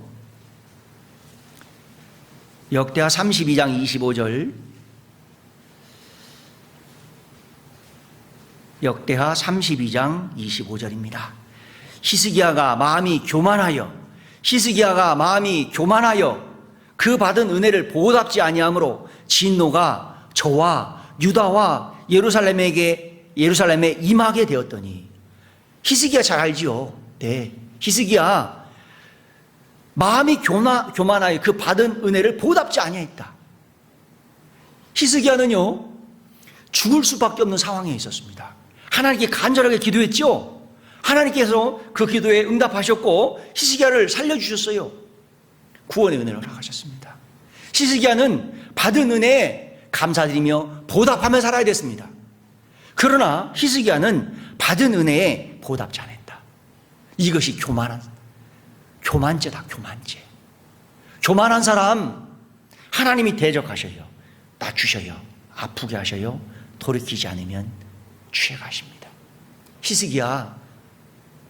역대하 32장 25절. 역대하 32장 25절입니다. 히스기야가 마음이 교만하여 그 받은 은혜를 보답지 아니하므로 진노가 저와 유다와 예루살렘에게 예루살렘에 임하게 되었더니, 히스기야 잘 알지요. 네, 히스기야 마음이 교만하여 그 받은 은혜를 보답지 아니하였다. 히스기야는요 죽을 수밖에 없는 상황에 있었습니다. 하나님께 간절하게 기도했죠. 하나님께서 그 기도에 응답하셨고 히스기야를 살려주셨어요. 구원의 은혜를 허락하셨습니다. 히스기야는 받은 은혜에 감사드리며 보답하며 살아야 됐습니다. 그러나 히스기야는 받은 은혜에 보답지 않았다. 이것이 교만죄다. 교만한 사람 하나님이 대적하셔요. 낮추셔요. 아프게 하셔요. 돌이키지 않으면 취해가십니다. 히스기야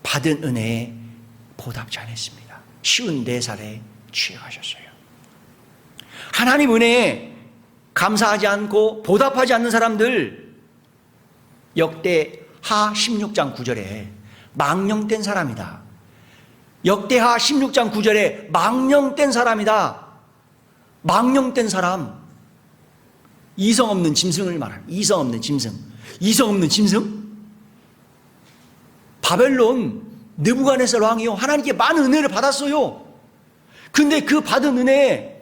받은 은혜에 보답지 않았습니다. 54살에 취해가셨어요. 하나님 은혜에 감사하지 않고 보답하지 않는 사람들, 역대하 16장 9절에 망령된 사람이다. 역대하 16장 9절에 망령된 사람이다. 망령된 사람, 이성 없는 짐승을 말하는, 이성 없는 짐승. 이성 없는 짐승? 바벨론 느부갓네살 왕이요 하나님께 많은 은혜를 받았어요. 근데 그 받은 은혜에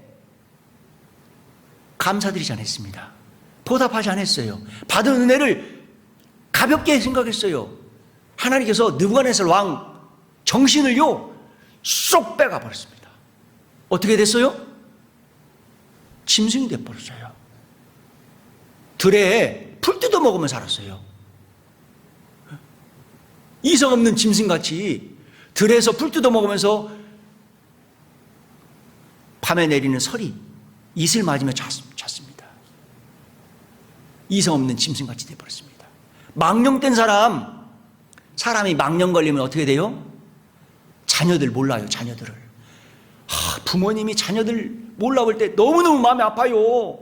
감사드리지 않았습니다. 보답하지 않았어요. 받은 은혜를 가볍게 생각했어요. 하나님께서 느부갓네살 왕 정신을요 쏙 빼가 버렸습니다. 어떻게 됐어요? 짐승이 돼버렸어요. 들에 풀 뜯어 먹으면 살았어요. 이성 없는 짐승같이 들에서 풀 뜯어 먹으면서 밤에 내리는 서리, 이슬 맞으며 잤습니다. 이성 없는 짐승같이 돼버렸습니다. 망령된 사람이 망령 걸리면 어떻게 돼요? 자녀들 몰라요. 자녀들을. 부모님이 자녀들 몰라볼 때 너무너무 마음이 아파요.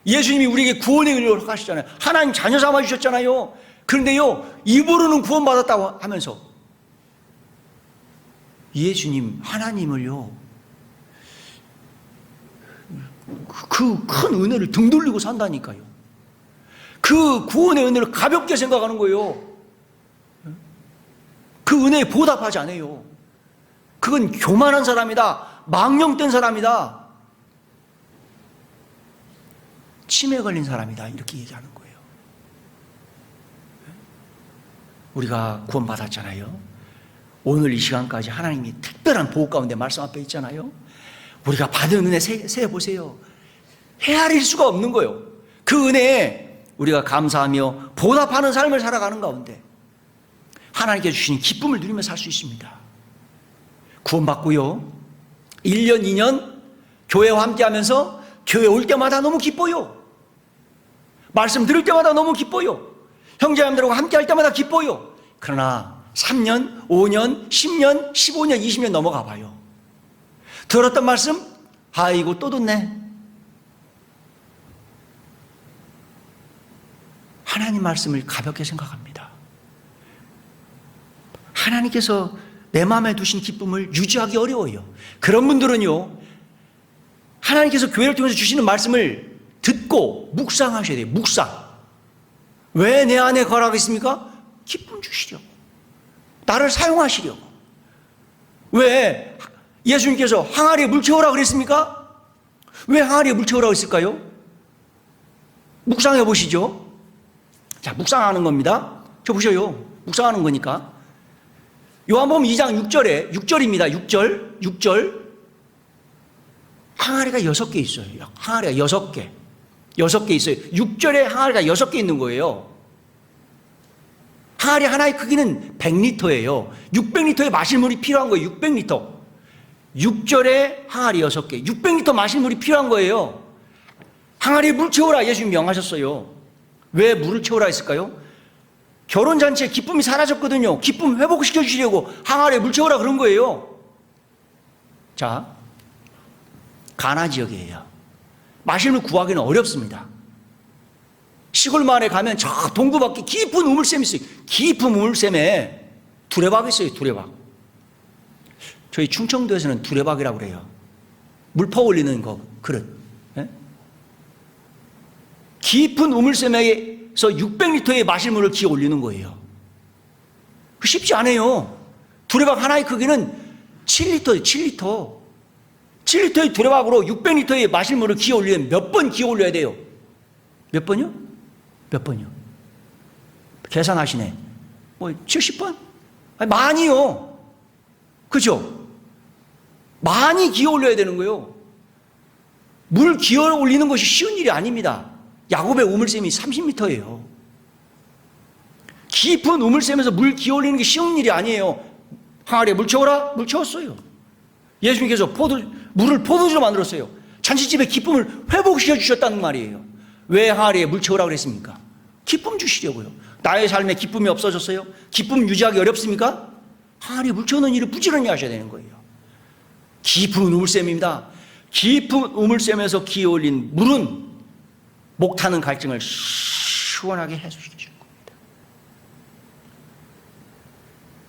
예수님이 우리에게 구원의 은혜를 허락하시잖아요. 하나님 자녀 삼아주셨잖아요. 그런데요 입으로는 구원받았다고 하면서 예수님 하나님을요 그 큰 은혜를 등 돌리고 산다니까요. 그 구원의 은혜를 가볍게 생각하는 거예요. 그 은혜에 보답하지 않아요. 그건 교만한 사람이다. 망령된 사람이다. 치매 걸린 사람이다. 이렇게 얘기하는 거예요. 우리가 구원받았잖아요. 오늘 이 시간까지 하나님이 특별한 보호 가운데 말씀 앞에 있잖아요. 우리가 받은 은혜 세어보세요. 헤아릴 수가 없는 거예요. 그 은혜에 우리가 감사하며 보답하는 삶을 살아가는 가운데 하나님께 주신 기쁨을 누리며 살 수 있습니다. 구원받고요 1년 2년 교회와 함께 하면서 교회 올 때마다 너무 기뻐요. 말씀 들을 때마다 너무 기뻐요. 형제자매들하고 함께 할 때마다 기뻐요. 그러나 3년, 5년, 10년, 15년, 20년 넘어가 봐요. 들었던 말씀, 아이고 또 듣네. 하나님 말씀을 가볍게 생각합니다. 하나님께서 내 마음에 두신 기쁨을 유지하기 어려워요. 그런 분들은요 하나님께서 교회를 통해서 주시는 말씀을 듣고 묵상하셔야 돼요. 묵상. 왜 내 안에 거하겠습니까? 기쁨 주시려고, 나를 사용하시려고. 왜 예수님께서 항아리에 물 채우라 그랬습니까? 왜 항아리에 물 채우라고 했을까요? 묵상해 보시죠. 자, 묵상하는 겁니다. 저 보셔요. 묵상하는 거니까. 요한복음 2장 6절입니다. 6절. 항아리가 6개 있어요. 항아리가 6개. 6개 있어요. 6절에 항아리가 6개 있는 거예요. 항아리 하나의 크기는 100리터예요. 600리터의 마실 물이 필요한 거예요. 600리터. 6절에 항아리 6개. 600리터 마실 물이 필요한 거예요. 항아리에 물 채우라 예수님 명하셨어요. 왜 물을 채우라 했을까요? 결혼잔치에 기쁨이 사라졌거든요. 기쁨 회복시켜 주시려고 항아리에 물 채우라 그런 거예요. 자, 가나 지역이에요. 마실 물 구하기는 어렵습니다. 시골 마을에 가면 저 동구 밖에 깊은 우물샘이 있어요. 깊은 우물샘에 두레박이 있어요. 두레박. 저희 충청도에서는 두레박이라고 그래요. 물 퍼올리는 거 그릇. 예? 깊은 우물샘에 600리터의 마실 물을 기어 올리는 거예요. 쉽지 않아요. 두레박 하나의 크기는 7리터예요, 7리터. 7리터의 두레박으로 600리터의 마실 물을 기어 올리면 몇 번 기어 올려야 돼요? 몇 번이요? 몇 번이요? 계산하시네. 70번? 아니, 많이요. 그죠? 많이 기어 올려야 되는 거예요. 물 기어 올리는 것이 쉬운 일이 아닙니다. 야곱의 우물샘이 30m예요. 깊은 우물샘에서 물 기어 올리는 게 쉬운 일이 아니에요. 항아리에 물 채워라? 물 채웠어요. 예수님께서 물을 포도주로 만들었어요. 잔치집의 기쁨을 회복시켜 주셨다는 말이에요. 왜 항아리에 물 채우라고 그랬습니까? 기쁨 주시려고요. 나의 삶에 기쁨이 없어졌어요? 기쁨 유지하기 어렵습니까? 항아리에 물 채우는 일을 부지런히 하셔야 되는 거예요. 깊은 우물샘입니다. 깊은 우물샘에서 기어 올린 물은 목 타는 갈증을 시원하게 해소시켜 주는 겁니다.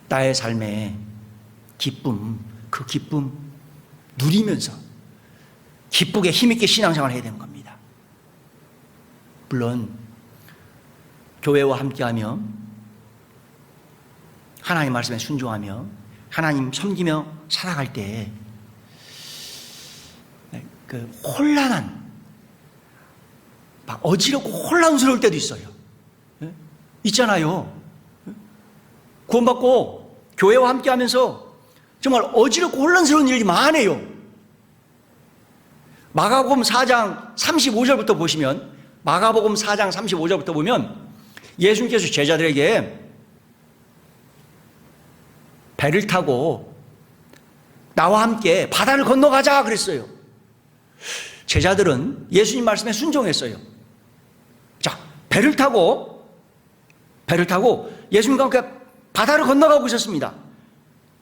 나의 삶에 기쁨, 그 기쁨 누리면서 기쁘게 힘있게 신앙생활을 해야 되는 겁니다. 물론 교회와 함께하며 하나님 말씀에 순종하며 하나님 섬기며 살아갈 때 그 혼란한, 막 어지럽고 혼란스러울 때도 있어요. 있잖아요. 구원받고 교회와 함께하면서 정말 어지럽고 혼란스러운 일이 많아요. 마가복음 4장 35절부터 보시면, 마가복음 4장 35절부터 보면 예수님께서 제자들에게 배를 타고 나와 함께 바다를 건너가자 그랬어요. 제자들은 예수님 말씀에 순종했어요. 자, 배를 타고 예수님과 함께 바다를 건너가고 있었습니다.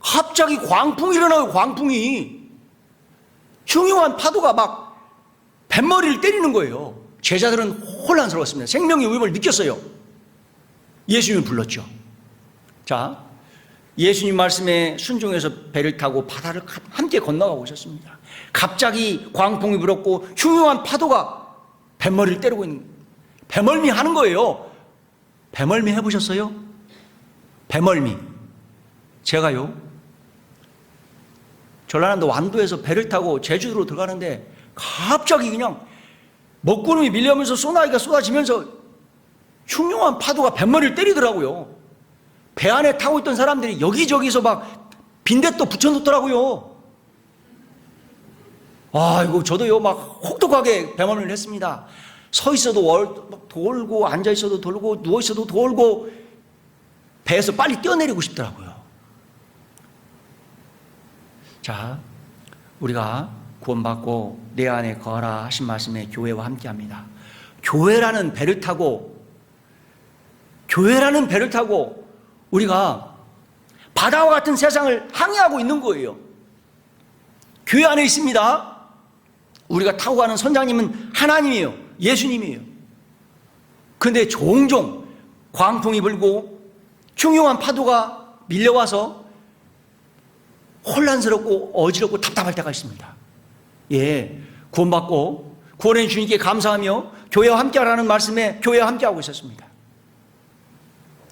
갑자기 광풍이 일어나요. 광풍이. 흉흉한 파도가 막 뱃머리를 때리는 거예요. 제자들은 혼란스러웠습니다. 생명의 위험을 느꼈어요. 예수님을 불렀죠. 자, 예수님 말씀에 순종해서 배를 타고 바다를 함께 건너가고 있었습니다. 갑자기 광풍이 불었고 흉흉한 파도가 뱃머리를 때리고 있는, 배멀미 하는 거예요. 배멀미 해보셨어요? 배멀미. 제가요, 전라남도 완도에서 배를 타고 제주도로 들어가는데 갑자기 그냥 먹구름이 밀려오면서 소나기가 쏟아지면서 흉흉한 파도가 뱃머리를 때리더라고요. 배 안에 타고 있던 사람들이 여기저기서 막 빈대또 붙여놓더라고요. 아이고, 저도요, 막 혹독하게 배멀미를 했습니다. 서 있어도 돌고, 앉아 있어도 돌고, 누워 있어도 돌고, 배에서 빨리 뛰어내리고 싶더라고요. 자, 우리가 구원받고 내 안에 거하라 하신 말씀에 교회와 함께 합니다. 교회라는 배를 타고 우리가 바다와 같은 세상을 항해하고 있는 거예요. 교회 안에 있습니다. 우리가 타고 가는 선장님은 하나님이에요. 예수님이에요. 그런데 종종 광풍이 불고 흉흉한 파도가 밀려와서 혼란스럽고 어지럽고 답답할 때가 있습니다. 예, 구원받고 구원해 주님께 감사하며 교회와 함께하라는 말씀에 교회와 함께하고 있었습니다.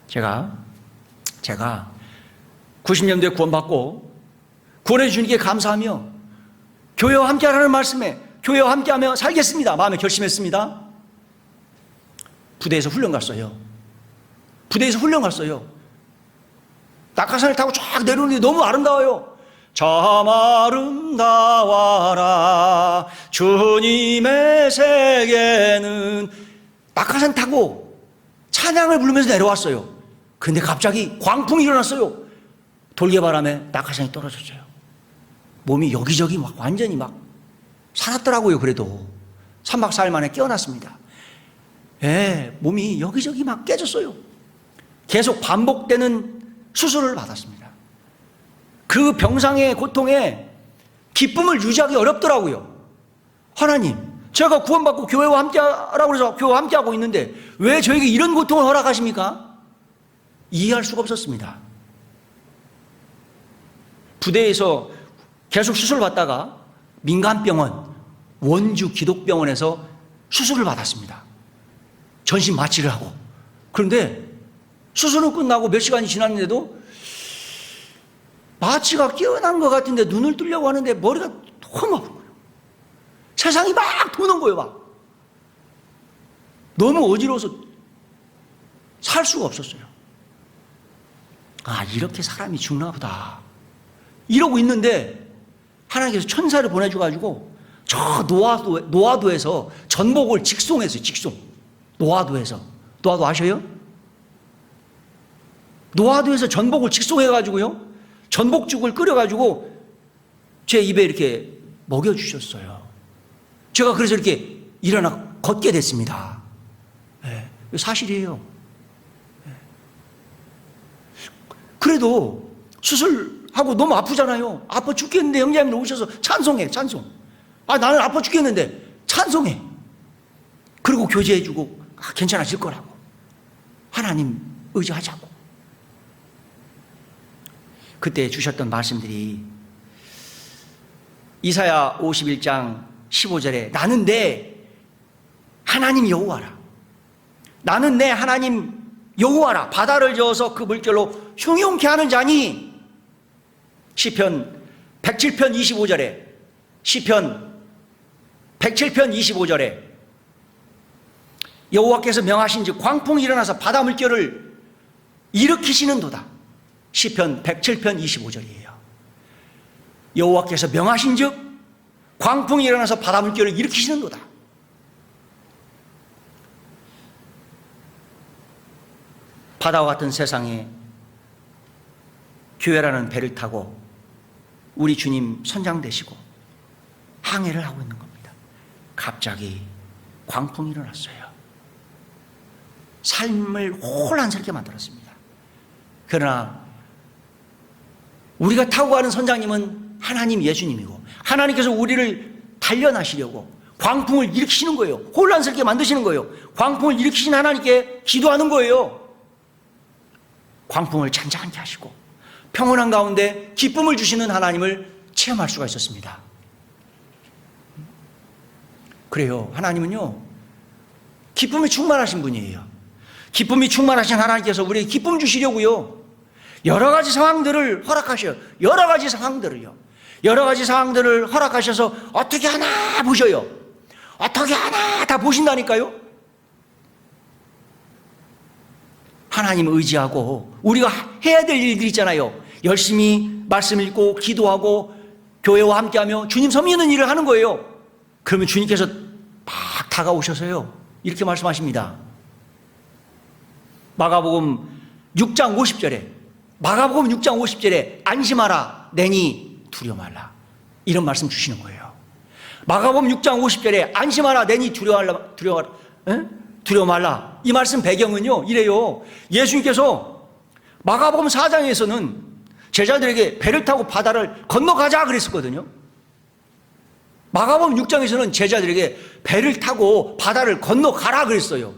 제가 90년대에 구원받고 구원해 주님께 감사하며 교회와 함께하라는 말씀에 교회와 함께하며 살겠습니다. 마음에 결심했습니다. 부대에서 훈련 갔어요. 낙하산을 타고 쫙 내려오는데 너무 아름다워요. 참 아름다워라 주님의 세계는. 낙하산 타고 찬양을 부르면서 내려왔어요. 그런데 갑자기 광풍이 일어났어요. 돌개바람에 낙하산이 떨어졌어요. 몸이 여기저기 막 완전히 막 살았더라고요. 그래도 3박 4일 만에 깨어났습니다. 예, 몸이 여기저기 막 깨졌어요. 계속 반복되는 수술을 받았습니다. 그 병상의 고통에 기쁨을 유지하기 어렵더라고요. 하나님, 제가 구원받고 교회와 함께하라고 해서 교회와 함께하고 있는데 왜 저에게 이런 고통을 허락하십니까? 이해할 수가 없었습니다. 부대에서 계속 수술을 받다가 민간병원, 원주 기독병원에서 수술을 받았습니다. 전신 마취를 하고. 그런데 수술은 끝나고 몇 시간이 지났는데도 마취가 깨어난 것 같은데 눈을 뜨려고 하는데 머리가 너무 아픈 거예요. 세상이 막 도는 거예요, 막. 너무 어지러워서 살 수가 없었어요. 아, 이렇게 사람이 죽나 보다. 이러고 있는데 하나님께서 천사를 보내줘가지고 저 노아도에서 전복을 직송했어요, 직송. 노아도에서. 노아도 아셔요? 노아도에서 전복을 직송해가지고요, 전복죽을 끓여가지고 제 입에 이렇게 먹여주셨어요. 제가 그래서 이렇게 일어나 걷게 됐습니다. 네, 사실이에요. 네. 그래도 수술하고 너무 아프잖아요. 아파 죽겠는데 형제님들 오셔서 찬송해, 찬송. 아, 나는 아파 죽겠는데 찬송해. 그리고 교제해주고, 아, 괜찮아질 거라고. 하나님 의지하자고. 그때 주셨던 말씀들이 이사야 51장 15절에 나는 내 하나님 여호와라. 나는 내 하나님 여호와라. 바다를 저어서 그 물결로 흉용케 하는 자니. 시편 107편 25절에 시편 107편 25절에 여호와께서 명하신즉 광풍이 일어나서 바다 물결을 일으키시는도다. 시편 107편 25절이에요. 여호와께서 명하신즉 광풍이 일어나서 바다 물결을 일으키시는도다. 바다와 같은 세상에 교회라는 배를 타고 우리 주님 선장되시고 항해를 하고 있는 겁니다. 갑자기 광풍이 일어났어요. 삶을 혼란스럽게 만들었습니다. 그러나 우리가 타고 가는 선장님은 하나님 예수님이고 하나님께서 우리를 단련하시려고 광풍을 일으키시는 거예요. 혼란스럽게 만드시는 거예요. 광풍을 일으키신 하나님께 기도하는 거예요. 광풍을 잔잔하게 하시고 평온한 가운데 기쁨을 주시는 하나님을 체험할 수가 있었습니다. 그래요. 하나님은요, 기쁨이 충만하신 분이에요. 기쁨이 충만하신 하나님께서 우리에게 기쁨 주시려고요, 여러 가지 상황들을 허락하셔요. 여러 가지 상황들을요. 여러 가지 상황들을 허락하셔서 어떻게 하나 보셔요. 어떻게 하나 다 보신다니까요. 하나님 의지하고 우리가 해야 될 일들이 있잖아요. 열심히 말씀 읽고 기도하고 교회와 함께하며 주님 섬기는 일을 하는 거예요. 그러면 주님께서 막 다가오셔서요, 이렇게 말씀하십니다. 마가복음 6장 50절에 마가복음 6장 50절에 안심하라 내니 두려워 말라, 이런 말씀 주시는 거예요. 마가복음 6장 50절에 안심하라 내니 두려워 말라. 이 말씀 배경은요, 이래요. 예수님께서 마가복음 4장에서는 제자들에게 배를 타고 바다를 건너가자 그랬었거든요. 마가복음 6장에서는 제자들에게 배를 타고 바다를 건너가라 그랬어요.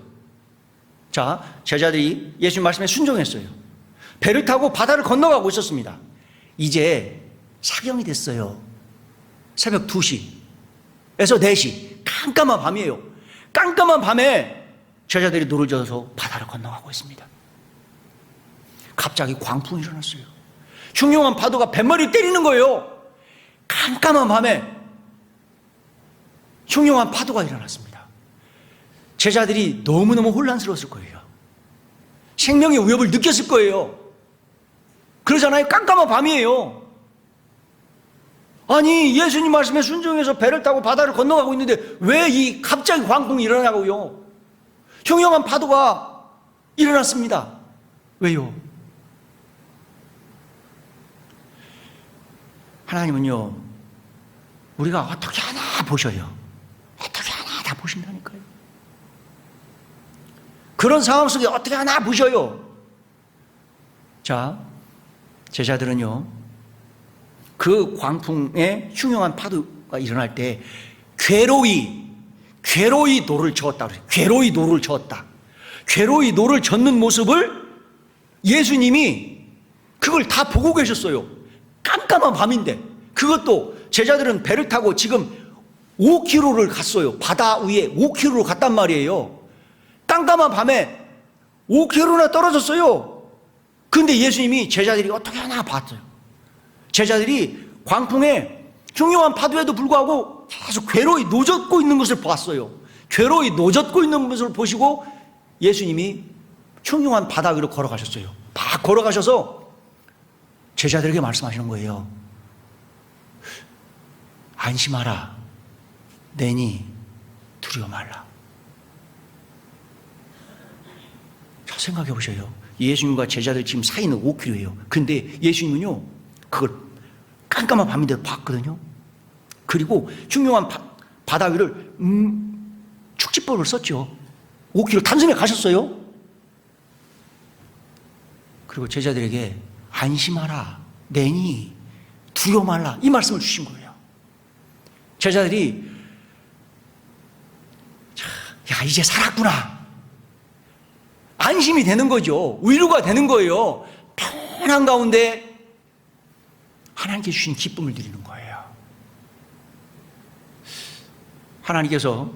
자, 제자들이 예수님 말씀에 순종했어요. 배를 타고 바다를 건너가고 있었습니다. 이제 사경이 됐어요. 새벽 2시에서 4시, 깜깜한 밤이에요. 깜깜한 밤에 제자들이 노를 져서 바다를 건너가고 있습니다. 갑자기 광풍이 일어났어요. 흉흉한 파도가 뱃머리를 때리는 거예요. 깜깜한 밤에 흉흉한 파도가 일어났습니다. 제자들이 너무너무 혼란스러웠을 거예요. 생명의 위협을 느꼈을 거예요. 그러잖아요. 깜깜한 밤이에요. 아니, 예수님 말씀에 순종해서 배를 타고 바다를 건너가고 있는데 왜 이 갑자기 광풍이 일어나고요? 흉흉한 파도가 일어났습니다. 왜요? 하나님은요, 우리가 어떻게 하나 보셔요. 어떻게 하나 다 보신다니까요. 그런 상황 속에 어떻게 하나 보셔요. 자, 제자들은요, 그 광풍에 흉흉한 파도가 일어날 때 괴로이 노를 저었다 그래요. 괴로이 노를 저었다. 괴로이 노를 젓는 모습을 예수님이 그걸 다 보고 계셨어요. 깜깜한 밤인데. 그것도 제자들은 배를 타고 지금 5km를 갔어요. 바다 위에 5km를 갔단 말이에요. 깜깜한 밤에 5km나 떨어졌어요. 근데 예수님이 제자들이 어떻게 하나 봤어요. 제자들이 광풍에 흉흉한 파도에도 불구하고 계속 괴로이 노젓고 있는 것을 봤어요. 괴로이 노젓고 있는 것을 보시고 예수님이 흉흉한 바다 위로 걸어가셨어요. 막 걸어가셔서 제자들에게 말씀하시는 거예요. 안심하라. 내니 두려워 말라. 자, 생각해 보셔요. 예수님과 제자들 지금 사이는 5km예요. 근데 예수님은요, 그걸 깜깜한 밤인데도 봤거든요. 그리고 흉흉한 바다 위를 축지법을 썼죠. 5km 단숨에 가셨어요. 그리고 제자들에게 안심하라. 내니 두려워 말라. 이 말씀을 주신 거예요. 제자들이 야, 이제 살았구나. 안심이 되는 거죠. 위로가 되는 거예요. 편한 가운데 하나님께 주신 기쁨을 드리는 거예요. 하나님께서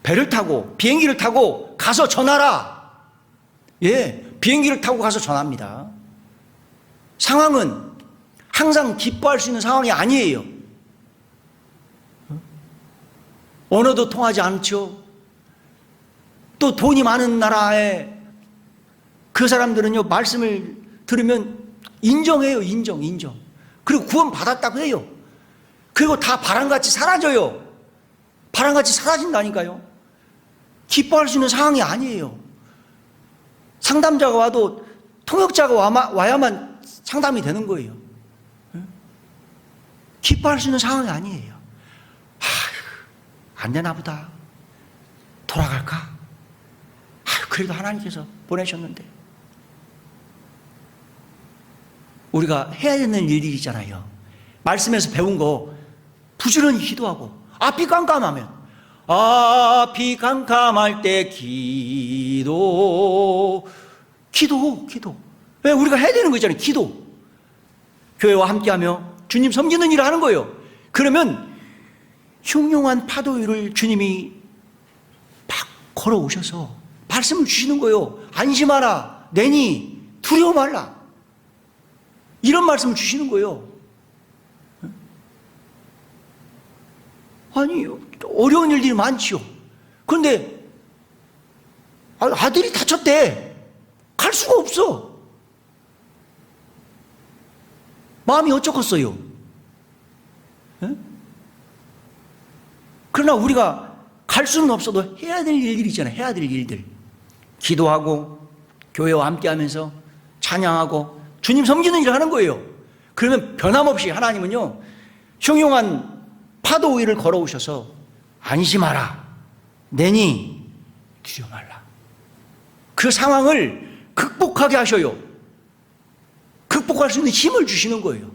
배를 타고 비행기를 타고 가서 전하라. 예, 비행기를 타고 가서 전합니다. 상황은 항상 기뻐할 수 있는 상황이 아니에요. 언어도 통하지 않죠. 또 돈이 많은 나라에 그 사람들은요, 말씀을 들으면 인정해요. 인정. 그리고 구원 받았다고 해요. 그리고 다 바람같이 사라져요. 바람같이 사라진다니까요. 기뻐할 수 있는 상황이 아니에요. 상담자가 와도 통역자가 와야만 상담이 되는 거예요. 기뻐할 수 있는 상황이 아니에요. 안 되나 보다. 돌아갈까? 그래도 하나님께서 보내셨는데. 우리가 해야 되는 일들이 있잖아요. 말씀에서 배운 거 부지런히 기도하고, 앞이 깜깜하면 앞이 깜깜할 때 기도. 왜? 우리가 해야 되는 거 있잖아요. 기도. 교회와 함께하며 주님 섬기는 일을 하는 거예요. 그러면 흉흉한 파도 위를 주님이 막 걸어오셔서 말씀을 주시는 거예요. 안심하라. 내니 두려워 말라. 이런 말씀을 주시는 거예요. 아니, 어려운 일들이 많지요. 그런데 아들이 다쳤대. 갈 수가 없어. 마음이 어쩌겠어요. 그러나 우리가 갈 수는 없어도 해야 될 일들이 있잖아요. 해야 될 일들. 기도하고 교회와 함께하면서 찬양하고 주님 섬기는 일을 하는 거예요. 그러면 변함없이 하나님은요, 흉흉한 파도 위를 걸어오셔서 안심하라. 내니 두려워 말라. 그 상황을 극복하게 하셔요. 극복할 수 있는 힘을 주시는 거예요.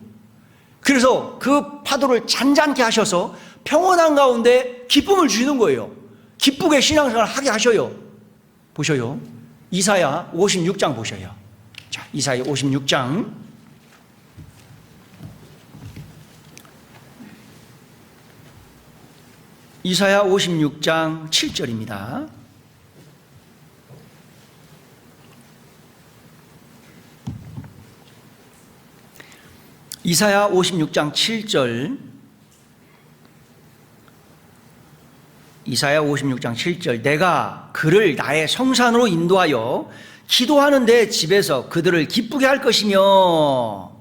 그래서 그 파도를 잔잔케 하셔서 평온한 가운데 기쁨을 주시는 거예요. 기쁘게 신앙생활을 하게 하셔요. 보셔요. 이사야 56장 보셔요. 자, 이사야 56장. 이사야 56장 7절입니다. 이사야 56장 7절. 이사야 56장 7절. 내가 그를 나의 성산으로 인도하여 기도하는 내 집에서 그들을 기쁘게 할 것이며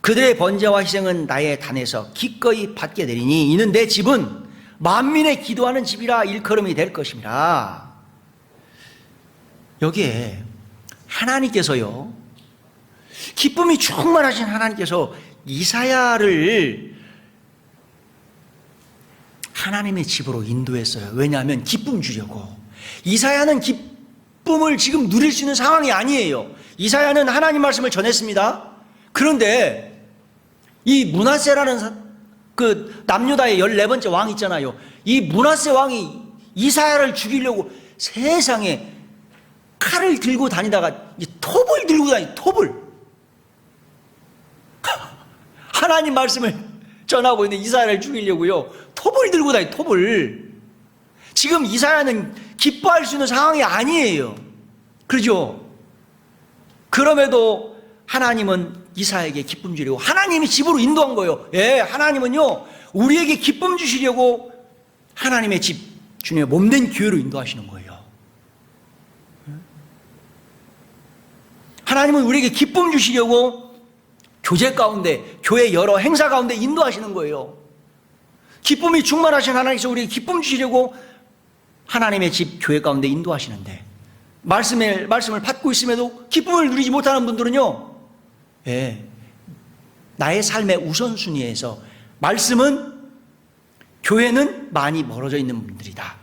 그들의 번제와 희생은 나의 단에서 기꺼이 받게 되리니 이는 내 집은 만민의 기도하는 집이라 일컬음이 될 것입니다. 여기에 하나님께서요, 기쁨이 충만하신 하나님께서 이사야를 하나님의 집으로 인도했어요. 왜냐하면 기쁨 주려고. 이사야는 기쁨을 지금 누릴 수 있는 상황이 아니에요. 이사야는 하나님 말씀을 전했습니다. 그런데 이 므낫세라는 그 남유다의 14번째 왕 있잖아요. 이 므낫세 왕이 이사야를 죽이려고 세상에 칼을 들고 다니다가 톱을 들고 톱을. 하나님 말씀을 전하고 있는 이사야를 죽이려고요, 톱을 들고 톱을. 지금 이사야는 기뻐할 수 있는 상황이 아니에요. 그렇죠? 그럼에도 하나님은 이사에게 기쁨 주려고 하나님이 집으로 인도한 거예요. 예, 하나님은요 우리에게 기쁨 주시려고 하나님의 집, 주님의 몸된 교회로 인도하시는 거예요. 하나님은 우리에게 기쁨 주시려고 교제 가운데, 교회 여러 행사 가운데 인도하시는 거예요. 기쁨이 충만하신 하나님께서 우리에게 기쁨 주시려고 하나님의 집, 교회 가운데 인도하시는데 말씀을 받고 있음에도 기쁨을 누리지 못하는 분들은요, 예, 나의 삶의 우선순위에서 말씀은, 교회는 많이 멀어져 있는 분들이다.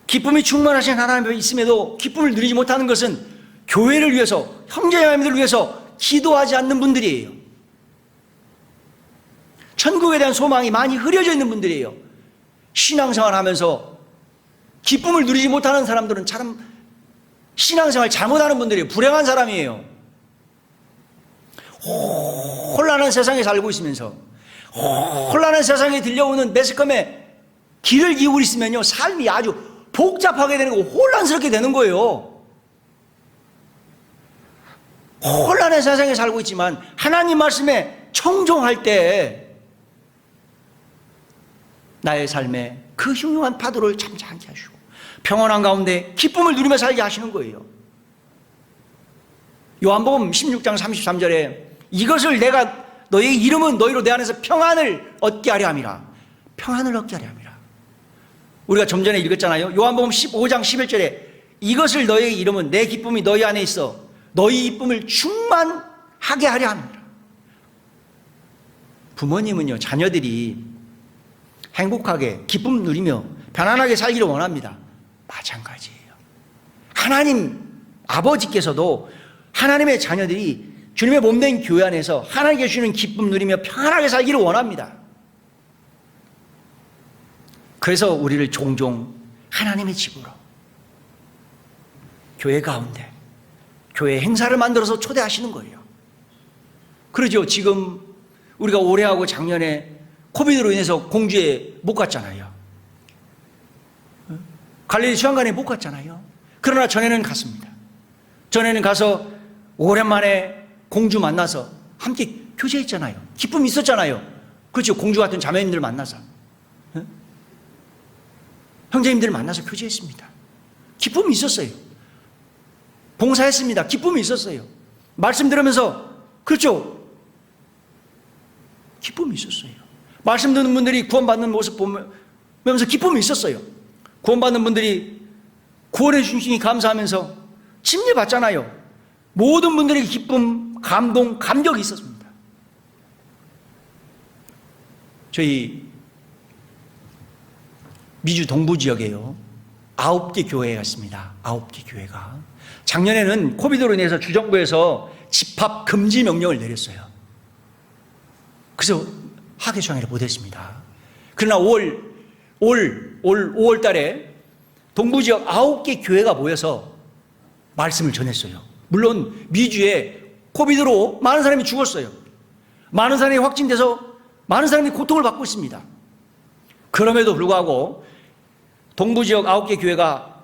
기쁨이 충만하신 하나님 앞에 있음에도 기쁨을 누리지 못하는 것은 교회를 위해서, 형제자매들을 위해서 기도하지 않는 분들이에요. 천국에 대한 소망이 많이 흐려져 있는 분들이에요. 신앙생활 하면서 기쁨을 누리지 못하는 사람들은 참 신앙생활 잘못하는 분들이에요. 불행한 사람이에요. 혼란한 세상에 살고 있으면서 혼란한 세상에 들려오는 매스컴에 귀를 기울이시면요 삶이 아주 복잡하게 되는 거고 혼란스럽게 되는 거예요. 혼란한 세상에 살고 있지만 하나님 말씀에 청종할 때 나의 삶에 그 흉흉한 파도를 잠잠케 하시고 평안한 가운데 기쁨을 누리며 살게 하시는 거예요. 요한복음 16장 33절에 이것을 내가 너희의 이름은 너희로 내 안에서 평안을 얻게 하려 함이라. 평안을 얻게 하려 함이라. 우리가 좀 전에 읽었잖아요. 요한복음 15장 11절에 이것을 너희의 이름은 내 기쁨이 너희 안에 있어 너희 기쁨을 충만하게 하려 합니다. 부모님은요 자녀들이 행복하게 기쁨 누리며 편안하게 살기를 원합니다. 마찬가지예요. 하나님 아버지께서도 하나님의 자녀들이 주님의 몸된 교회 안에서 하나님께 주시는 기쁨 누리며 편안하게 살기를 원합니다. 그래서 우리를 종종 하나님의 집으로, 교회 가운데 교회 행사를 만들어서 초대하시는 거예요. 그러죠. 지금 우리가 올해하고 작년에 코비드로 인해서 공주에 못 갔잖아요. 갈릴리 수양관에 못 갔잖아요. 그러나 전에는 갔습니다. 전에는 가서 오랜만에 공주 만나서 함께 교제했잖아요. 기쁨이 있었잖아요. 그렇죠. 공주 같은 자매님들 만나서, 형제님들 만나서 교제했습니다. 기쁨이 있었어요. 봉사했습니다. 기쁨이 있었어요. 말씀 들으면서, 그렇죠, 기쁨이 있었어요. 말씀 듣는 분들이 구원받는 모습 보면서 기쁨이 있었어요. 구원받는 분들이 구원해 주시니 감사하면서 침례 받잖아요. 모든 분들에게 기쁨, 감동, 감격이 있었습니다. 저희 미주 동부 지역에요 9개 교회가 있습니다. 9개 교회가 작년에는 코비드로 인해서 주정부에서 집합 금지 명령을 내렸어요. 그래서 학예 수양회를 못했습니다. 그러나 올 5월 달에 동부 지역 9개 교회가 모여서 말씀을 전했어요. 물론 미주에 코비드로 많은 사람이 죽었어요. 많은 사람이 확진돼서 많은 사람이 고통을 받고 있습니다. 그럼에도 불구하고 동부 지역 9개 교회가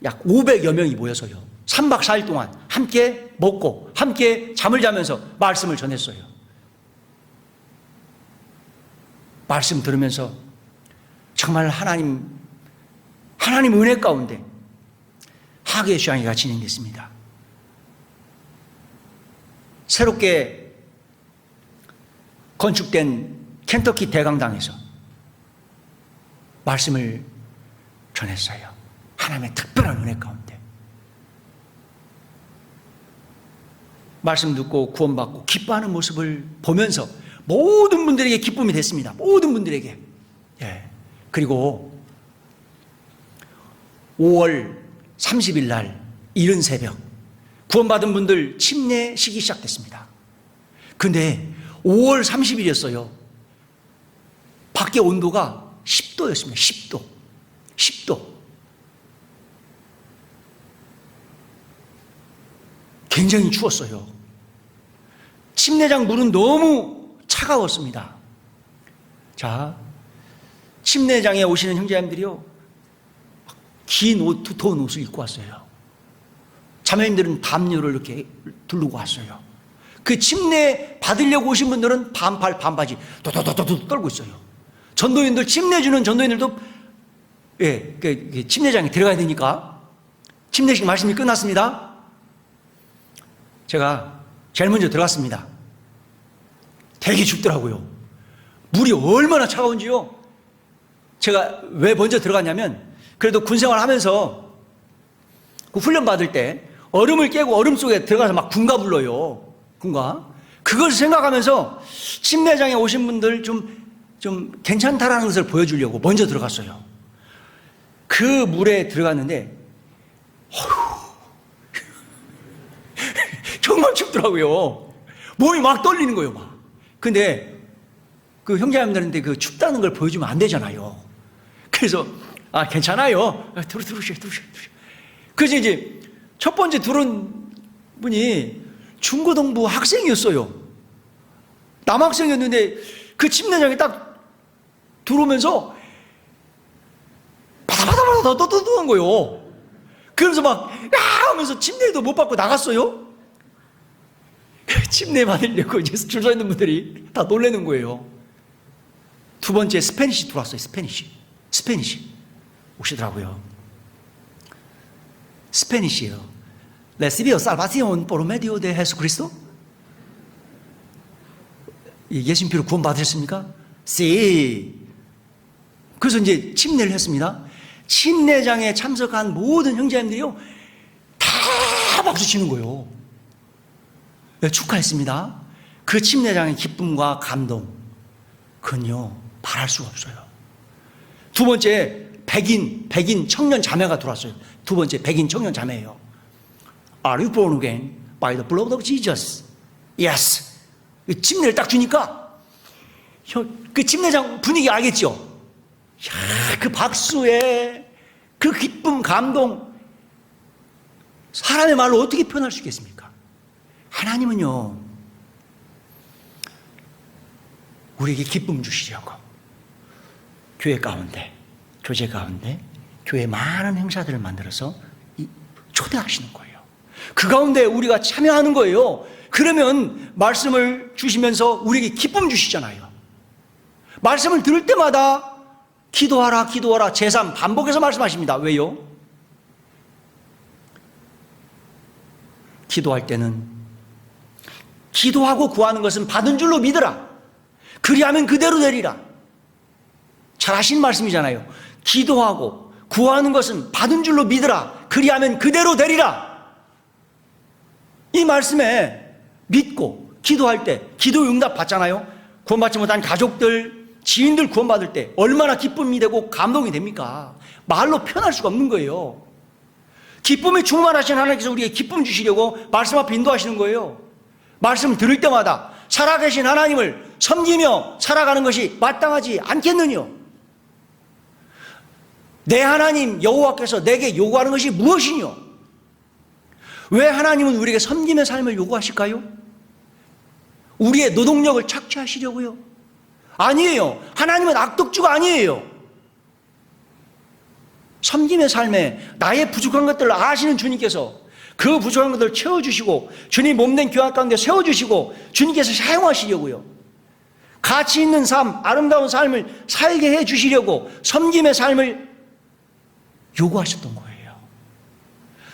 약 500여 명이 모여서요 3박 4일 동안 함께 먹고 함께 잠을 자면서 말씀을 전했어요. 말씀 들으면서 정말 하나님 은혜 가운데 학예 수양회가 진행됐습니다. 새롭게 건축된 켄터키 대강당에서 말씀을 전했어요. 하나님의 특별한 은혜 가운데 말씀 듣고 구원받고 기뻐하는 모습을 보면서 모든 분들에게 기쁨이 됐습니다. 모든 분들에게. 예. 그리고 5월 30일 날 이른 새벽 구원받은 분들 침례식이 시작됐습니다. 근데 5월 30일이었어요. 밖에 온도가 10도였습니다. 10도. 굉장히 추웠어요. 침례장 물은 너무 차가웠습니다. 자, 침례장에 오시는 형제님들이요 긴 옷, 두터운 옷을 입고 왔어요. 자매님들은 담요를 이렇게 두르고 왔어요. 그 침례 받으려고 오신 분들은 반팔, 반바지 도도도도 떨고 있어요. 전도인들, 침례 주는 전도인들도 침례장에 들어가야 되니까 침례식 말씀이 끝났습니다. 제가 제일 먼저 들어갔습니다. 되게 춥더라고요. 물이 얼마나 차가운지요. 제가 왜 먼저 들어갔냐면, 그래도 군생활 하면서 그 훈련 받을 때 얼음을 깨고 얼음 속에 들어가서 막 군가 불러요. 군가. 그걸 생각하면서 침례장에 오신 분들 좀 괜찮다라는 것을 보여주려고 먼저 들어갔어요. 그 물에 들어갔는데, 정말 춥더라고요. 몸이 막 떨리는 거예요, 막. 근데 그 형제자매들한테 그 춥다는 걸 보여주면 안 되잖아요. 그래서, 괜찮아요. 들으셔. 그래서 이제 첫 번째 들어온 분이 중고등부 학생이었어요. 남학생이었는데 그 침례장에 딱 들어오면서 바다바다바다 떠떠떠한 거예요. 그러면서 막 하면서 침례도 못 받고 나갔어요. 침례 받으려고 이제 줄 서 있는 분들이 다 놀라는 거예요. 두 번째 스페니시 들어왔어요. 스페니시 오시더라고요. 스페니시요. Recibió salvación por medio de Jesucristo? 예수님 피로 구원 받으셨습니까? Sí. 그래서 이제 침례를 했습니다. 침례장에 참석한 모든 형제님들이요, 다 박수 치는 거예요. 네, 축하했습니다. 그 침례장의 기쁨과 감동, 그건요, 말할 수가 없어요. 두 번째, 백인 청년 자매가 들어왔어요. 두 번째, 백인 청년 자매예요. Are you born again by the blood of Jesus? Yes. 침례를 딱 주니까 그 침례장 분위기 알겠죠? 야, 그 박수에 그 기쁨, 감동, 사람의 말로 어떻게 표현할 수 있겠습니까? 하나님은요, 우리에게 기쁨 주시려고 교회 가운데, 교제 가운데, 교회 많은 행사들을 만들어서 초대하시는 거예요. 그 가운데 우리가 참여하는 거예요. 그러면 말씀을 주시면서 우리에게 기쁨 주시잖아요. 말씀을 들을 때마다 기도하라, 기도하라, 제3 반복해서 말씀하십니다. 왜요? 기도할 때는 기도하고 구하는 것은 받은 줄로 믿으라. 그리하면 그대로 되리라. 잘 하신 말씀이잖아요. 기도하고 구하는 것은 받은 줄로 믿으라. 그리하면 그대로 되리라. 이 말씀에 믿고 기도할 때 기도 응답 받잖아요. 구원받지 못한 가족들, 지인들 구원받을 때 얼마나 기쁨이 되고 감동이 됩니까? 말로 표현할 수가 없는 거예요. 기쁨이 충만하신 하나님께서 우리에게 기쁨 주시려고 말씀 앞에 인도하시는 거예요. 말씀 들을 때마다 살아계신 하나님을 섬기며 살아가는 것이 마땅하지 않겠느냐? 내 하나님 여호와께서 내게 요구하는 것이 무엇이뇨? 왜 하나님은 우리에게 섬김의 삶을 요구하실까요? 우리의 노동력을 착취하시려고요? 아니에요. 하나님은 악독주가 아니에요. 섬김의 삶에 나의 부족한 것들을 아시는 주님께서 그 부족한 것들을 채워주시고 주님 몸된 교회 가운데 세워주시고 주님께서 사용하시려고요. 가치 있는 삶, 아름다운 삶을 살게 해주시려고 섬김의 삶을 요구하셨던 거예요.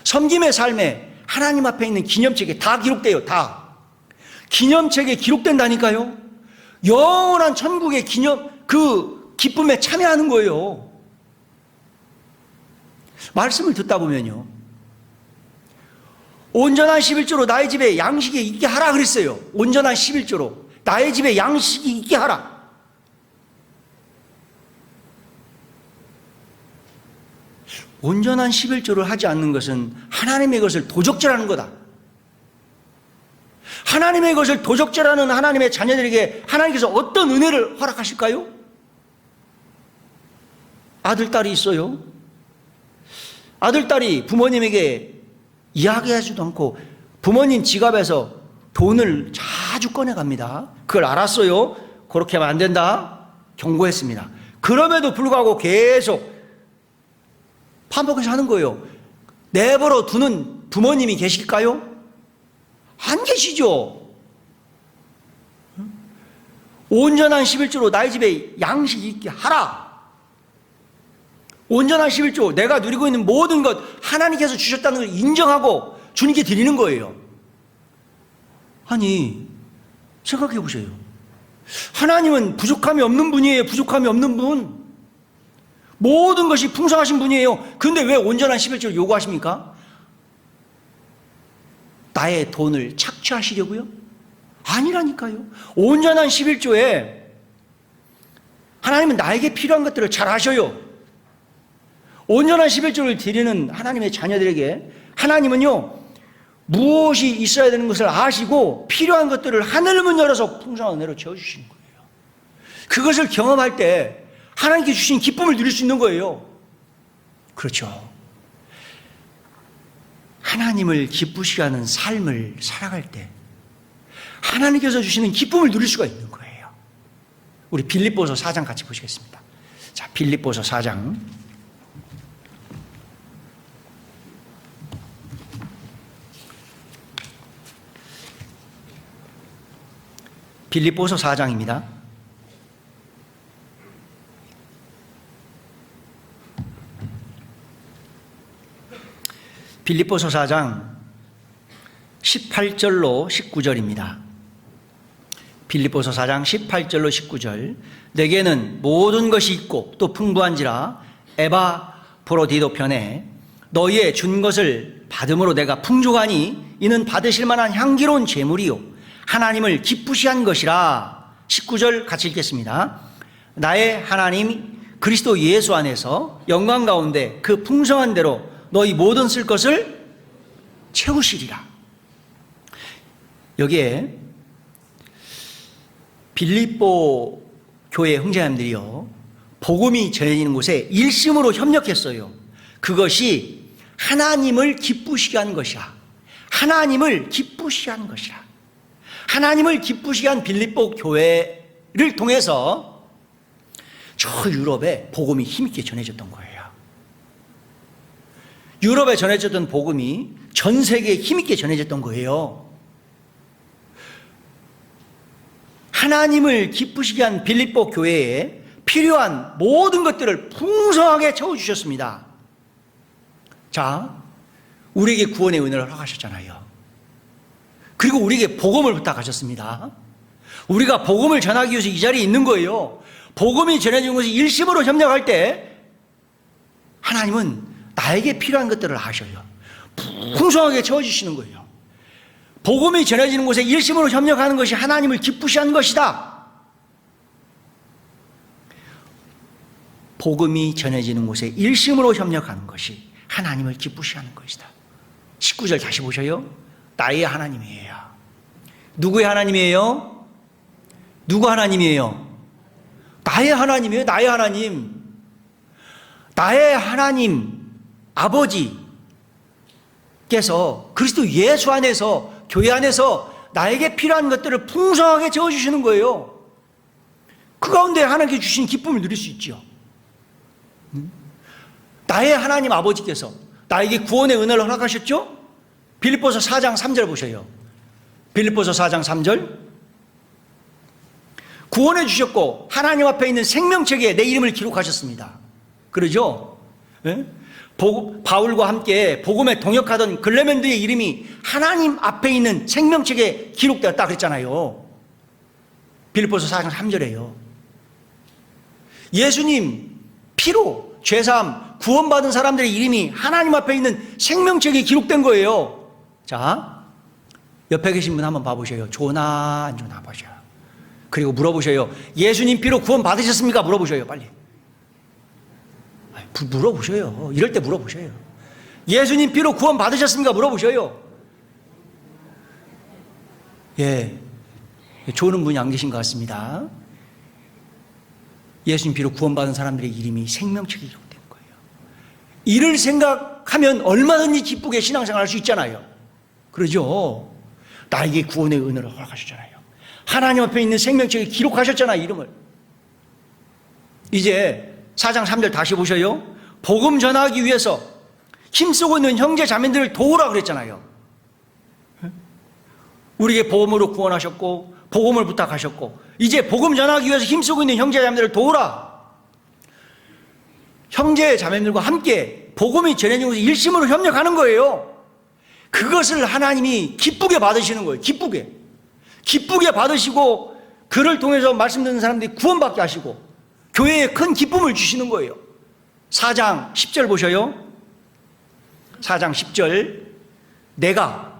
섬김의 삶에 하나님 앞에 있는 기념책에 다 기록돼요. 다. 기념책에 기록된다니까요. 영원한 천국의 그 기쁨에 참여하는 거예요. 말씀을 듣다 보면요, 온전한 11조로 나의 집에 양식이 있게 하라 그랬어요. 온전한 11조로 나의 집에 양식이 있게 하라. 온전한 11조를 하지 않는 것은 하나님의 것을 도적질하는 거다. 하나님의 것을 도적질하는 하나님의 자녀들에게 하나님께서 어떤 은혜를 허락하실까요? 아들, 딸이 있어요. 아들, 딸이 부모님에게 이야기하지도 않고 부모님 지갑에서 돈을 자주 꺼내갑니다. 그걸 알았어요. 그렇게 하면 안 된다. 경고했습니다. 그럼에도 불구하고 계속 반복해서 하는 거예요. 내버려 두는 부모님이 계실까요? 안 계시죠. 온전한 11조로 나의 집에 양식이 있게 하라. 온전한 11조, 내가 누리고 있는 모든 것 하나님께서 주셨다는 걸 인정하고 주님께 드리는 거예요. 아니, 생각해 보세요. 하나님은 부족함이 없는 분이에요. 부족함이 없는 분. 모든 것이 풍성하신 분이에요. 그런데 왜 온전한 11조를 요구하십니까? 나의 돈을 착취하시려고요? 아니라니까요. 온전한 11조에 하나님은 나에게 필요한 것들을 잘 아셔요. 온전한 11조를 드리는 하나님의 자녀들에게 하나님은요, 무엇이 있어야 되는 것을 아시고 필요한 것들을 하늘문 열어서 풍성한 은혜로 채워주시는 거예요. 그것을 경험할 때 하나님께 주신 기쁨을 누릴 수 있는 거예요. 그렇죠. 하나님을 기쁘시게 하는 삶을 살아갈 때 하나님께서 주시는 기쁨을 누릴 수가 있는 거예요. 우리 빌립보서 4장 같이 보시겠습니다. 자, 빌립보서 4장. 빌립보서 4장입니다. 빌립보서 4장 18절로 19절입니다. 빌립보서 4장 18절로 19절. 내게는 모든 것이 있고 또 풍부한지라 에바프로디도 편에 너희의 준 것을 받음으로 내가 풍족하니 이는 받으실 만한 향기로운 제물이요 하나님을 기쁘시게 한 것이라. 19절 같이 읽겠습니다. 나의 하나님 그리스도 예수 안에서 영광 가운데 그 풍성한 대로 너희 모든 쓸 것을 채우시리라. 여기에 빌립보 교회 형제님들이요, 복음이 전해지는 곳에 일심으로 협력했어요. 그것이 하나님을 기쁘시게 한 것이라. 하나님을 기쁘시게 한 것이라. 하나님을 기쁘시게 한 빌립보 교회를 통해서 저 유럽에 복음이 힘있게 전해졌던 거예요. 유럽에 전해졌던 복음이 전 세계에 힘있게 전해졌던 거예요. 하나님을 기쁘시게 한 빌립보 교회에 필요한 모든 것들을 풍성하게 채워주셨습니다. 자, 우리에게 구원의 은혜를 허락하셨잖아요. 그리고 우리에게 복음을 부탁하셨습니다. 우리가 복음을 전하기 위해서 이 자리에 있는 거예요. 복음이 전해지는 것이 일심으로 협력할 때 하나님은 나에게 필요한 것들을 아셔요. 풍성하게 채워주시는 거예요. 복음이 전해지는 곳에 일심으로 협력하는 것이 하나님을 기쁘시한 것이다. 복음이 전해지는 곳에 일심으로 협력하는 것이 하나님을 기쁘시하는 것이다. 19절 다시 보셔요. 나의 하나님이에요. 누구의 하나님이에요? 누구 하나님이에요? 나의 하나님이에요. 나의 하나님. 나의 하나님 아버지께서 그리스도 예수 안에서, 교회 안에서 나에게 필요한 것들을 풍성하게 채워주시는 거예요. 그 가운데 하나님께 주신 기쁨을 누릴 수 있죠. 나의 하나님 아버지께서 나에게 구원의 은혜를 허락하셨죠? 빌립보서 4장 3절 보셔요. 빌립보서 4장 3절. 구원해 주셨고 하나님 앞에 있는 생명책에 내 이름을 기록하셨습니다. 그러죠? 네? 바울과 함께 복음에 동역하던 글레멘드의 이름이 하나님 앞에 있는 생명책에 기록되었다 그랬잖아요. 빌립보서 4장 3절에요. 예수님 피로 죄사함 구원받은 사람들의 이름이 하나님 앞에 있는 생명책에 기록된 거예요. 자, 옆에 계신 분 한번 봐보셔요. 좋나 안 좋나 보셔요. 그리고 물어보셔요. 예수님 피로 구원 받으셨습니까? 물어보셔요. 빨리. 물어보셔요. 이럴 때 물어보셔요. 예수님 피로 구원 받으셨습니까? 물어보셔요. 예, 좋은 분이 안 계신 것 같습니다. 예수님 피로 구원받은 사람들의 이름이 생명책에 기록된 거예요. 이를 생각하면 얼마든지 기쁘게 신앙생활 할 수 있잖아요. 그러죠? 나에게 구원의 은혜를 허락하셨잖아요. 하나님 앞에 있는 생명책에 기록하셨잖아요, 이름을. 이제 4장 3절 다시 보셔요. 복음 전하기 위해서 힘쓰고 있는 형제 자매들을 도우라 그랬잖아요. 우리에게 복음으로 구원하셨고 복음을 부탁하셨고 이제 복음 전하기 위해서 힘쓰고 있는 형제 자매들을 도우라. 형제 자매들과 함께 복음이 전해지고 일심으로 협력하는 거예요. 그것을 하나님이 기쁘게 받으시는 거예요. 기쁘게 받으시고 그를 통해서 말씀 듣는 사람들이 구원받게 하시고 교회에 큰 기쁨을 주시는 거예요. 4장 10절 보셔요. 4장 10절 내가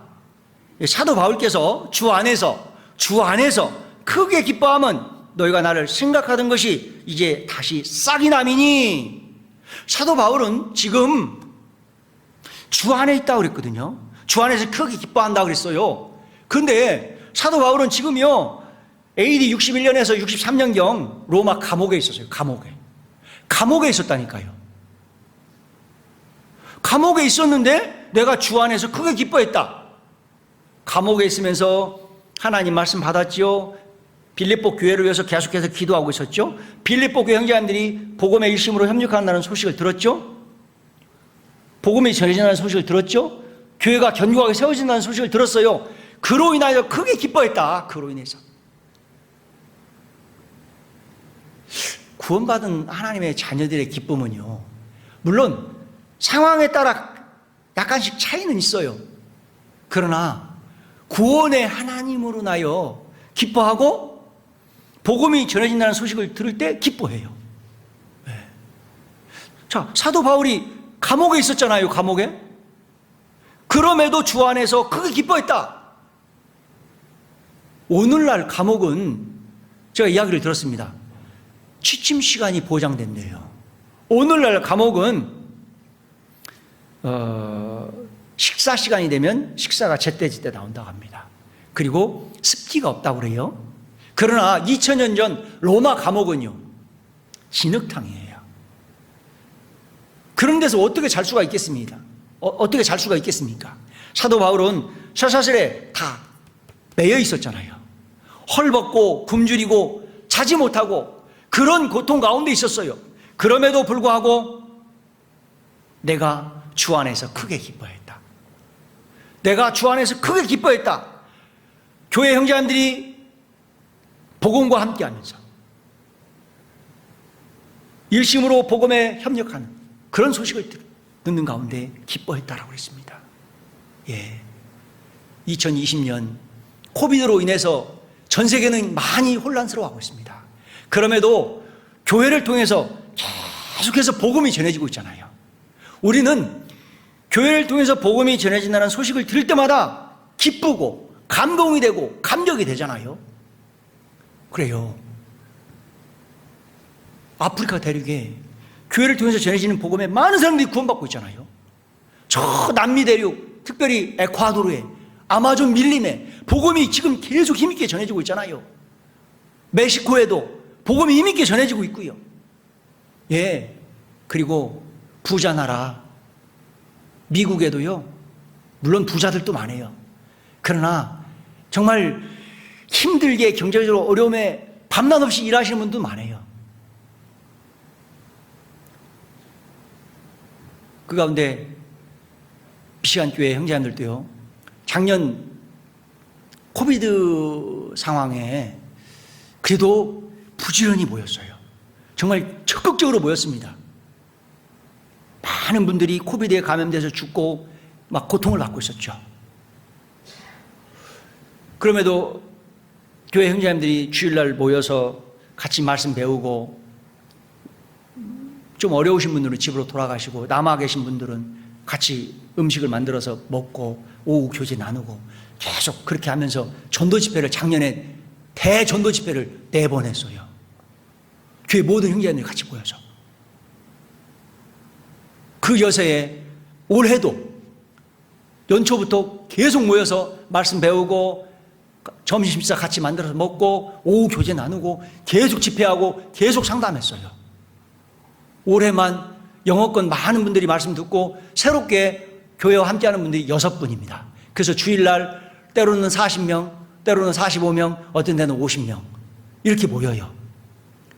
사도 바울께서 주 안에서 크게 기뻐함은 너희가 나를 생각하던 것이 이제 다시 싹이 남이니. 사도 바울은 지금 주 안에 있다고 그랬거든요. 주 안에서 크게 기뻐한다고 그랬어요. 그런데 사도 바울은 지금요 AD 61년에서 63년경 로마 감옥에 있었어요. 감옥에 있었다니까요. 감옥에 있었는데 내가 주 안에서 크게 기뻐했다. 감옥에 있으면서 하나님 말씀 받았지요. 빌립보 교회를 위해서 계속해서 기도하고 있었죠. 빌립보 교회 형제님들이 복음의 일심으로 협력한다는 소식을 들었죠. 복음이 전해진다는 소식을 들었죠. 교회가 견고하게 세워진다는 소식을 들었어요. 그로 인하여 크게 기뻐했다. 그로 인해서 구원받은 하나님의 자녀들의 기쁨은요, 물론 상황에 따라 약간씩 차이는 있어요. 그러나 구원의 하나님으로 인하여 기뻐하고 복음이 전해진다는 소식을 들을 때 기뻐해요. 네. 자, 사도 바울이 감옥에 있었잖아요. 감옥에. 그럼에도 주 안에서 크게 기뻐했다. 오늘날 감옥은 제가 이야기를 들었습니다. 취침 시간이 보장된대요. 오늘날 감옥은 식사 시간이 되면 식사가 제때제때 나온다고 합니다. 그리고 습기가 없다고 그래요. 그러나 2000년 전 로마 감옥은요 진흙탕이에요. 그런 데서 어떻게 잘 수가 있겠습니까? 어떻게 잘 수가 있겠습니까? 사도 바울은 쇠사슬에 다 매여 있었잖아요. 헐벗고 굶주리고 자지 못하고 그런 고통 가운데 있었어요. 그럼에도 불구하고 내가 주 안에서 크게 기뻐했다. 내가 주 안에서 크게 기뻐했다. 교회 형제님들이 복음과 함께하면서 일심으로 복음에 협력하는 그런 소식을 듣는 가운데 기뻐했다라고 했습니다. 예, 2020년 코비드로 인해서 전 세계는 많이 혼란스러워하고 있습니다. 그럼에도 교회를 통해서 계속해서 복음이 전해지고 있잖아요. 우리는 교회를 통해서 복음이 전해진다는 소식을 들을 때마다 기쁘고 감동이 되고 감격이 되잖아요. 그래요. 아프리카 대륙에 교회를 통해서 전해지는 복음에 많은 사람들이 구원받고 있잖아요. 저 남미 대륙, 특별히 에콰도르에 아마존 밀림에 복음이 지금 계속 힘있게 전해지고 있잖아요. 멕시코에도 복음이 힘있게 전해지고 있고요. 예, 그리고 부자 나라 미국에도요, 물론 부자들도 많아요. 그러나 정말 힘들게 경제적으로 어려움에 밤낮 없이 일하시는 분도 많아요. 그 가운데 미시간 교회 형제님들도요, 작년 코비드 상황에 그래도 부지런히 모였어요. 정말 적극적으로 모였습니다. 많은 분들이 코비드에 감염돼서 죽고 막 고통을 받고 있었죠. 그럼에도 교회 형제님들이 주일날 모여서 같이 말씀 배우고, 좀 어려우신 분들은 집으로 돌아가시고 남아 계신 분들은 같이 음식을 만들어서 먹고 오후 교제 나누고 계속 그렇게 하면서 전도 집회를, 작년에 대전도 집회를 4번 했어요. 교회 모든 형제님들이 같이 모여서. 그 여세에 올해도 연초부터 계속 모여서 말씀 배우고 점심 식사 같이 만들어서 먹고 오후 교제 나누고 계속 집회하고 계속 상담했어요. 올해만 영어권 많은 분들이 말씀 듣고 새롭게 교회와 함께하는 분들이 6분입니다. 그래서 주일날 때로는 40명, 때로는 45명, 어떤 데는 50명 이렇게 모여요.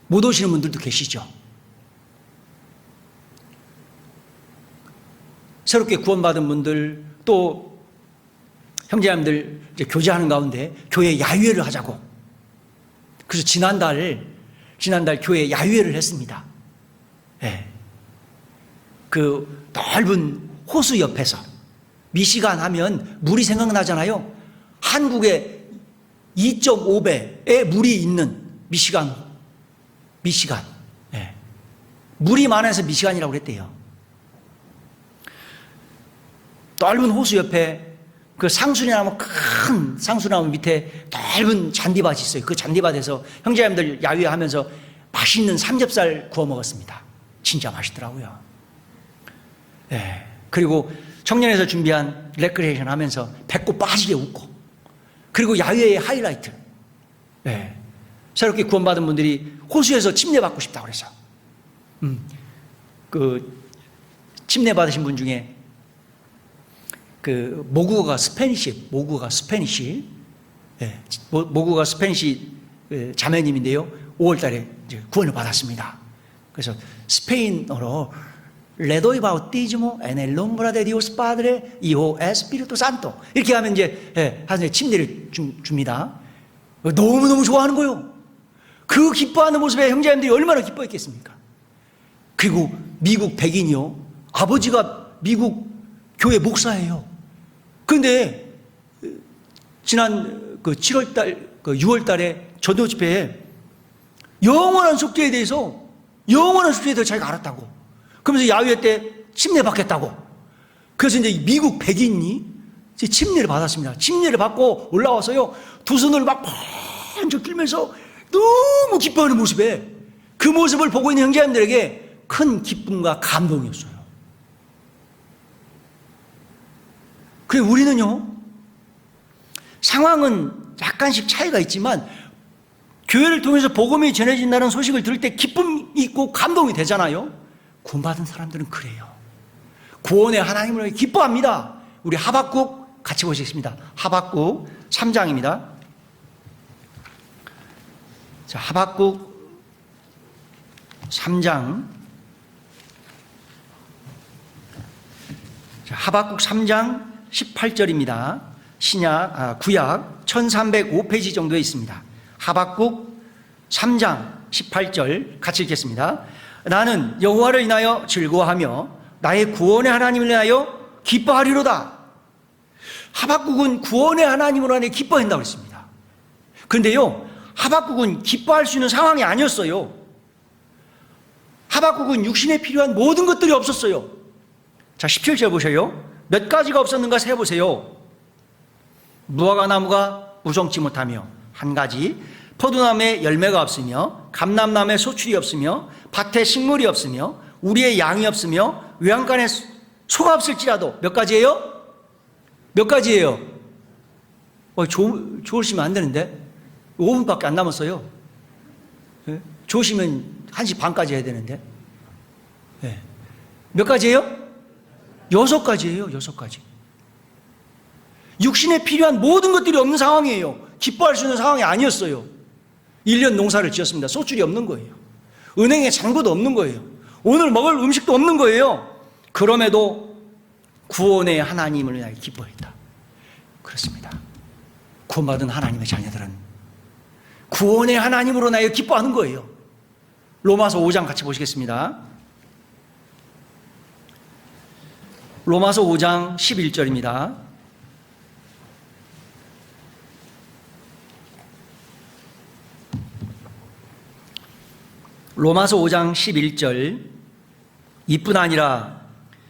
못 오시는 분들도 계시죠. 새롭게 구원받은 분들 또 형제자매들 이제 교제하는 가운데 교회 야유회를 하자고. 그래서 지난달 교회 야유회를 했습니다. 네. 그 넓은 호수 옆에서 미시간 하면 물이 생각나잖아요. 한국의 2.5배의 물이 있는 미시간. 네. 물이 많아서 미시간이라고 그랬대요. 넓은 호수 옆에 그 큰 상수나무 밑에 넓은 잔디밭이 있어요. 그 잔디밭에서 형제자매들 야유회하면서 맛있는 삼겹살 구워 먹었습니다. 진짜 맛있더라고요. 네. 그리고 청년에서 준비한 레크레이션 하면서 배꼽 빠지게 웃고, 그리고 야유회의 하이라이트. 네. 새롭게 구원받은 분들이 호수에서 침례 받고 싶다고 그래서 그 침례 받으신 분 중에 그 모국어가 스페니시, 네. 모국어가 스페니시 자매님인데요. 5월 달에 이제 구원을 받았습니다. 그래서 스페인어로 레도이 바우티즈모 en el nombre de Dios Padre, Hijo, Espíritu Santo 이렇게 하면 이제 하늘에 침례를 줍니다. 너무너무 좋아하는 거예요. 그 기뻐하는 모습에 형제님들이 얼마나 기뻐했겠습니까? 그리고 미국 백인이요. 아버지가 미국 교회 목사예요. 그런데 지난 그 7월 달, 그 6월 달에 전도 집회에 영원한 속죄에 대해서 자기가 알았다고. 그러면서 야유회 때 침례 받겠다고. 그래서 이제 미국 백인이 이제 침례를 받았습니다. 침례를 받고 올라와서요, 두 손을 막 번쩍 들면서 너무 기뻐하는 모습에, 그 모습을 보고 있는 형제님들에게 큰 기쁨과 감동이었어요. 그래, 우리는요, 상황은 약간씩 차이가 있지만 교회를 통해서 복음이 전해진다는 소식을 들을 때 기쁨이 있고 감동이 되잖아요. 구원받은 사람들은 그래요. 구원의 하나님을 기뻐합니다. 우리 하박국 같이 보시겠습니다. 하박국 3장입니다. 자, 하박국 3장. 자, 하박국 3장 18절입니다. 구약 1305페이지 정도에 있습니다. 하박국 3장 18절 같이 읽겠습니다. 나는 여호와를 인하여 즐거워하며 나의 구원의 하나님을 인하여 기뻐하리로다. 하박국은 구원의 하나님으로 인해 기뻐한다고 했습니다. 그런데요, 하박국은 기뻐할 수 있는 상황이 아니었어요. 하박국은 육신에 필요한 모든 것들이 없었어요. 자, 17절 보셔요. 몇 가지가 없었는가 세보세요. 무화과나무가 무성치 못하며 한 가지, 포도나무에 열매가 없으며 감람나무에 소출이 없으며 밭에 식물이 없으며 우리의 양이 없으며 외양간에 소가 없을지라도. 몇 가지예요? 몇 가지예요? 좋으시면 안 되는데 5분밖에 안 남았어요. 네? 좋으시면 1시 반까지 해야 되는데. 네. 몇 가지예요? 6가지예요. 6가지. 육신에 필요한 모든 것들이 없는 상황이에요. 기뻐할 수 있는 상황이 아니었어요. 1년 농사를 지었습니다. 소출이 없는 거예요. 은행에 잔고도 없는 거예요. 오늘 먹을 음식도 없는 거예요. 그럼에도 구원의 하나님을 위하여 기뻐했다. 그렇습니다. 구원받은 하나님의 자녀들은 구원의 하나님으로 인하여 기뻐하는 거예요. 로마서 5장 같이 보시겠습니다. 로마서 5장 11절입니다. 로마서 5장 11절. 이뿐 아니라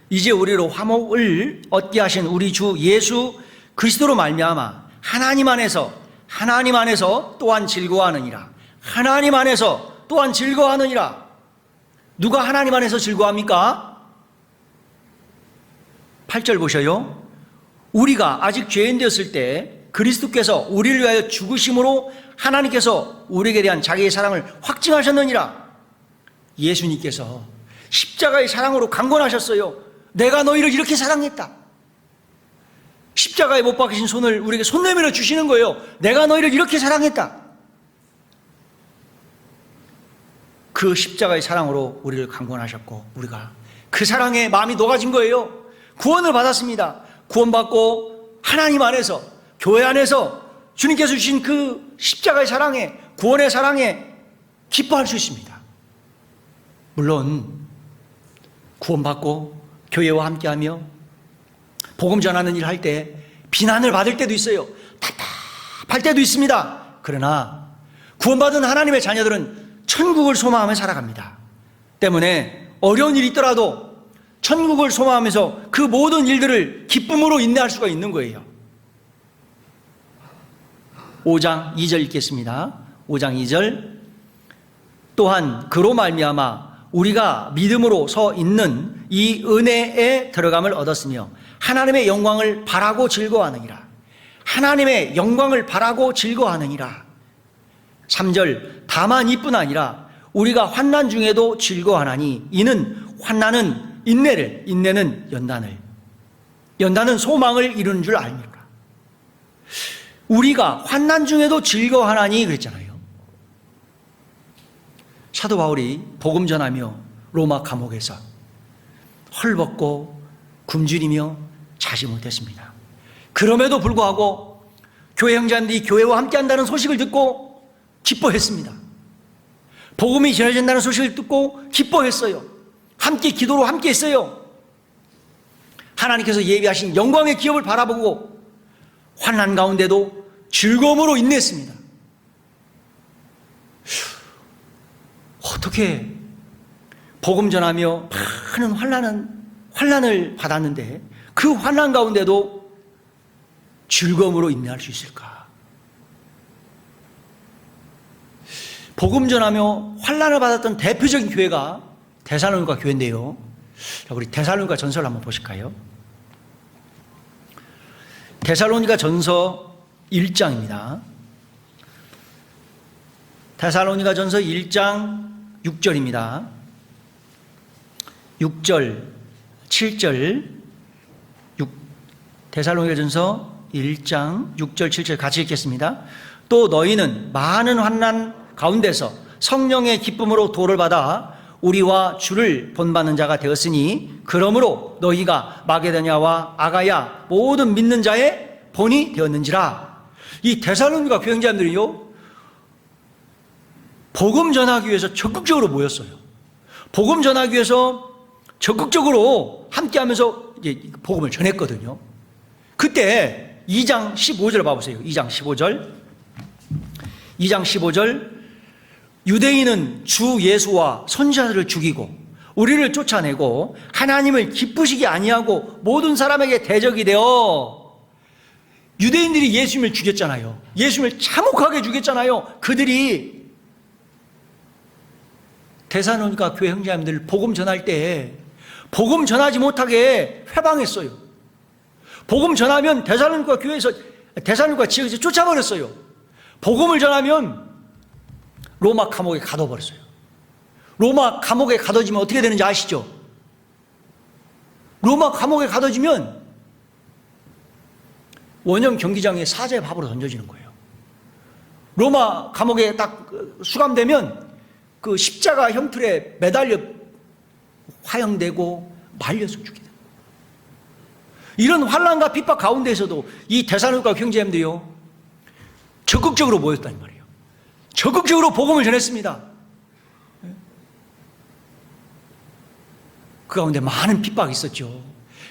이제 우리로 화목을 얻게 하신 우리 주 예수 그리스도로 말미암아 하나님 안에서 또한 즐거워하느니라. 하나님 안에서 또한 즐거워하느니라. 누가 하나님 안에서 즐거워합니까? 8절 보셔요. 우리가 아직 죄인 되었을 때 그리스도께서 우리를 위하여 죽으심으로 하나님께서 우리에게 대한 자기의 사랑을 확증하셨느니라. 예수님께서 십자가의 사랑으로 강권하셨어요. 내가 너희를 이렇게 사랑했다. 십자가에 못 박히신 손을 우리에게 손 내밀어 주시는 거예요. 내가 너희를 이렇게 사랑했다. 그 십자가의 사랑으로 우리를 강권하셨고 우리가 그 사랑에 마음이 녹아진 거예요. 구원을 받았습니다. 구원받고 하나님 안에서, 교회 안에서 주님께서 주신 그 십자가의 사랑에, 구원의 사랑에 기뻐할 수 있습니다. 물론 구원받고 교회와 함께하며 복음 전하는 일 할 때 비난을 받을 때도 있어요. 답답할 때도 있습니다. 그러나 구원받은 하나님의 자녀들은 천국을 소망하며 살아갑니다. 때문에 어려운 일이 있더라도 천국을 소망하면서 그 모든 일들을 기쁨으로 인내할 수가 있는 거예요. 5장 2절 읽겠습니다. 5장 2절. 또한 그로 말미암아 우리가 믿음으로 서 있는 이 은혜에 들어감을 얻었으며 하나님의 영광을 바라고 즐거워하느니라. 하나님의 영광을 바라고 즐거워하느니라. 3절. 다만 이뿐 아니라 우리가 환난 중에도 즐거워하나니 이는 환난은 인내를, 인내는 연단을, 연단은 소망을 이루는 줄 아닙니까? 우리가 환난 중에도 즐거워하나니 그랬잖아요. 사도 바울이 복음 전하며 로마 감옥에서 헐벗고 굶주리며 자지 못했습니다. 그럼에도 불구하고 교회 형제들이 교회와 함께한다는 소식을 듣고 기뻐했습니다. 복음이 전해진다는 소식을 듣고 기뻐했어요. 함께 기도로 함께 했어요. 하나님께서 예비하신 영광의 기업을 바라보고 환난 가운데도 즐거움으로 인내했습니다. 어떻게 복음 전하며 많은 환난을 받았는데 그 환난 가운데도 즐거움으로 인내할 수 있을까? 복음 전하며 환난을 받았던 대표적인 교회가 데살로니가 교회인데요. 자, 우리 데살로니가 전서를 한번 보실까요? 데살로니가 전서 1장입니다. 데살로니가 전서 1장 6절입니다. 6절, 7절, 데살로니가 전서 1장 6절, 7절 같이 읽겠습니다. 또 너희는 많은 환난 가운데서 성령의 기쁨으로 도를 받아 우리와 주를 본받는 자가 되었으니 그러므로 너희가 마게도냐와 아가야 모든 믿는 자의 본이 되었는지라. 이 데살로니가 교회 형제님들이요, 복음 전하기 위해서 적극적으로 모였어요. 복음 전하기 위해서 적극적으로 함께하면서 이제 복음을 전했거든요. 그때 2장 15절 봐보세요. 2장 15절. 2장 15절. 유대인은 주 예수와 선지자들을 죽이고 우리를 쫓아내고 하나님을 기쁘시게 아니하고 모든 사람에게 대적이 되어. 유대인들이 예수님을 죽였잖아요. 예수님을 참혹하게 죽였잖아요. 그들이 데살로니가 교회 형제님들 복음 전할 때 복음 전하지 못하게 회방했어요. 복음 전하면 데살로니가 교회에서, 데살로니가 지역에서 쫓아버렸어요. 복음을 전하면 로마 감옥에 가둬버렸어요. 로마 감옥에 가둬지면 어떻게 되는지 아시죠? 로마 감옥에 가둬지면 원형 경기장에 사자의 밥으로 던져지는 거예요. 로마 감옥에 딱 수감되면 그 십자가 형틀에 매달려 화형되고 말려서 죽게 됩니다. 이런 환난과 핍박 가운데에서도 이 데살로니가 형제님들이요 적극적으로 모였다는 말이에요. 적극적으로 복음을 전했습니다. 그 가운데 많은 핍박이 있었죠.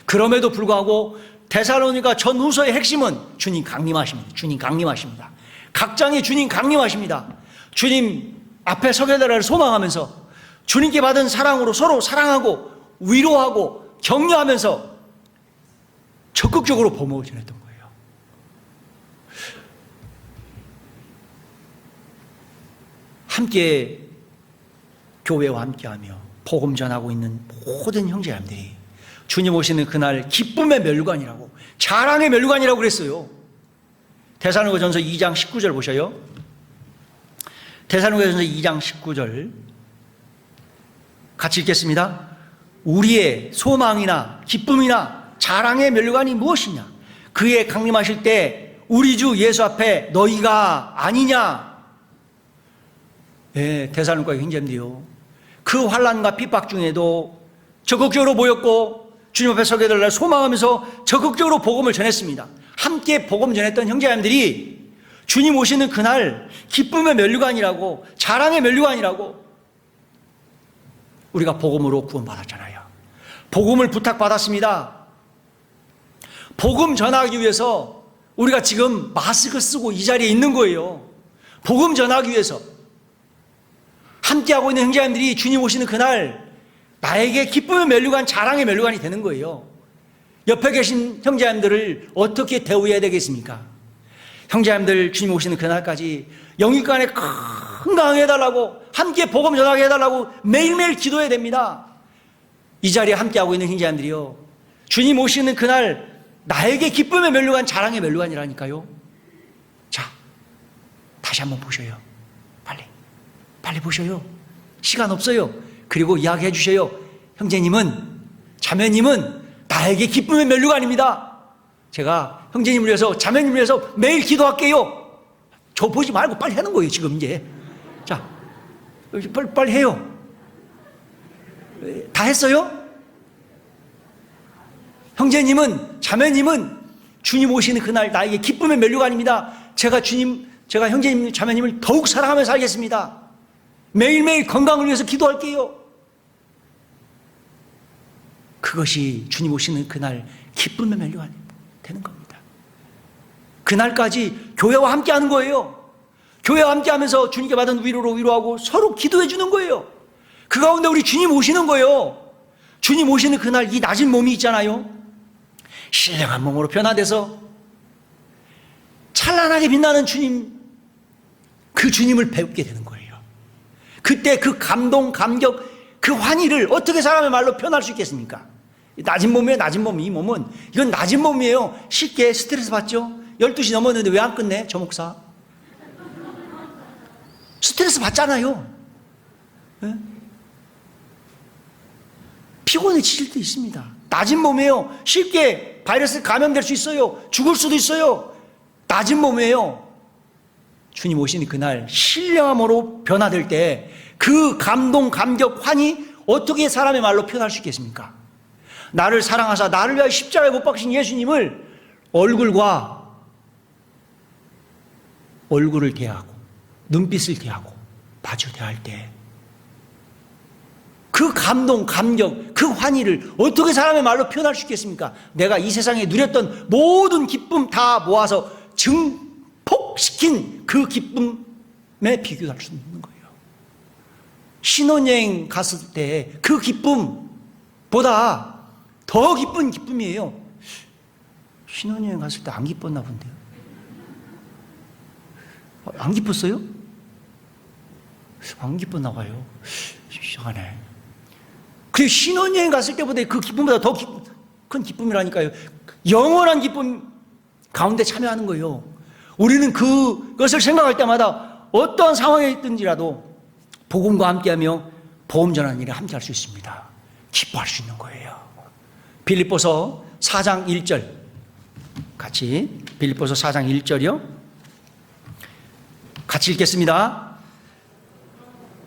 그럼에도 불구하고 데살로니가 전후서의 핵심은 주님 강림하십니다. 주님 강림하십니다. 각 장에 주님 강림하십니다. 주님 앞에 서게 되라를 소망하면서 주님께 받은 사랑으로 서로 사랑하고 위로하고 격려하면서 적극적으로 복음을 전했던 거예요. 함께 교회와 함께하며 복음 전하고 있는 모든 형제님들이 주님 오시는 그날 기쁨의 멸관이라고, 자랑의 멸관이라고 그랬어요. 데살로니가전서 2장 19절 보셔요. 데살로니가전서 2장 19절 같이 읽겠습니다. 우리의 소망이나 기쁨이나 자랑의 멸관이 무엇이냐? 그의 강림하실 때 우리 주 예수 앞에 너희가 아니냐? 네, 데살로니가 형제님들이요, 그 환난과 핍박 중에도 적극적으로 모였고 주님 앞에 서게 될 날 소망하면서 적극적으로 복음을 전했습니다. 함께 복음 전했던 형제자매들이 주님 오시는 그날 기쁨의 면류가 아니라고, 자랑의 면류가 아니라고, 우리가 복음으로 구원받았잖아요. 복음을 부탁받았습니다. 복음 전하기 위해서 우리가 지금 마스크 쓰고 이 자리에 있는 거예요. 복음 전하기 위해서 함께하고 있는 형제자매들이 주님 오시는 그날 나에게 기쁨의 면류관, 자랑의 면류관이 되는 거예요. 옆에 계신 형제자매들을 어떻게 대우해야 되겠습니까? 형제자매들 주님 오시는 그날까지 영육간에 건강하게 해달라고, 함께 복음 전하게 해달라고 매일매일 기도해야 됩니다. 이 자리에 함께하고 있는 형제자매들이요, 주님 오시는 그날 나에게 기쁨의 면류관, 자랑의 면류관이라니까요. 자, 다시 한번 보셔요. 빨리 보셔요. 시간 없어요. 그리고 이야기해 주셔요. 형제님은, 자매님은 나에게 기쁨의 면류관입니다. 제가 형제님을 위해서, 자매님을 위해서 매일 기도할게요. 저 보지 말고 빨리 하는 거예요, 지금 이제. 자, 빨리 해요. 다 했어요? 형제님은, 자매님은 주님 오시는 그날 나에게 기쁨의 면류관입니다. 제가 형제님, 자매님을 더욱 사랑하며 살겠습니다. 매일매일 건강을 위해서 기도할게요. 그것이 주님 오시는 그날 기쁨의 면류관이 되는 겁니다. 그날까지 교회와 함께 하는 거예요. 교회와 함께 하면서 주님께 받은 위로로 위로하고 서로 기도해 주는 거예요. 그 가운데 우리 주님 오시는 거예요. 주님 오시는 그날 이 낮은 몸이 있잖아요. 신령한 몸으로 변화돼서 찬란하게 빛나는 주님, 그 주님을 배우게 되는 거예요. 그때 그 감동, 감격, 그 환희를 어떻게 사람의 말로 표현할 수 있겠습니까? 낮은 몸이에요, 낮은 몸. 이 몸은, 이건 낮은 몸이에요. 쉽게 스트레스 받죠? 12시 넘었는데 왜 안 끝내, 저 목사? 스트레스 받잖아요. 네? 피곤해지실 때 있습니다. 낮은 몸이에요. 쉽게 바이러스 감염될 수 있어요. 죽을 수도 있어요. 낮은 몸이에요. 주님 오시는 그날 신령함으로 변화될 때 그 감동, 감격, 환희 어떻게 사람의 말로 표현할 수 있겠습니까? 나를 사랑하사 나를 위하여 십자가에 못 박히신 예수님을 얼굴과 얼굴을 대하고 눈빛을 대하고 마주 대할 때 그 감동, 감격, 그 환희를 어떻게 사람의 말로 표현할 수 있겠습니까? 내가 이 세상에 누렸던 모든 기쁨 다 모아서 증폭시킨 그 기쁨에 비교할 수 있는 거예요. 신혼여행 갔을 때 그 기쁨보다 더 기쁜 기쁨이에요. 신혼여행 갔을 때 안 기뻤나 본데요. 안 기뻤어요? 안 기뻤나 봐요. 이상하네. 그 신혼여행 갔을 때보다 그 기쁨보다 더 큰 기쁨이라니까요. 영원한 기쁨 가운데 참여하는 거예요. 우리는 그것을 생각할 때마다 어떠한 상황에 있든지라도 복음과 함께하며 복음 전하는 일에 함께할 수 있습니다. 기뻐할 수 있는 거예요. 빌립보서 4장 1절 같이, 빌립보서 4장 1절이요. 같이 읽겠습니다.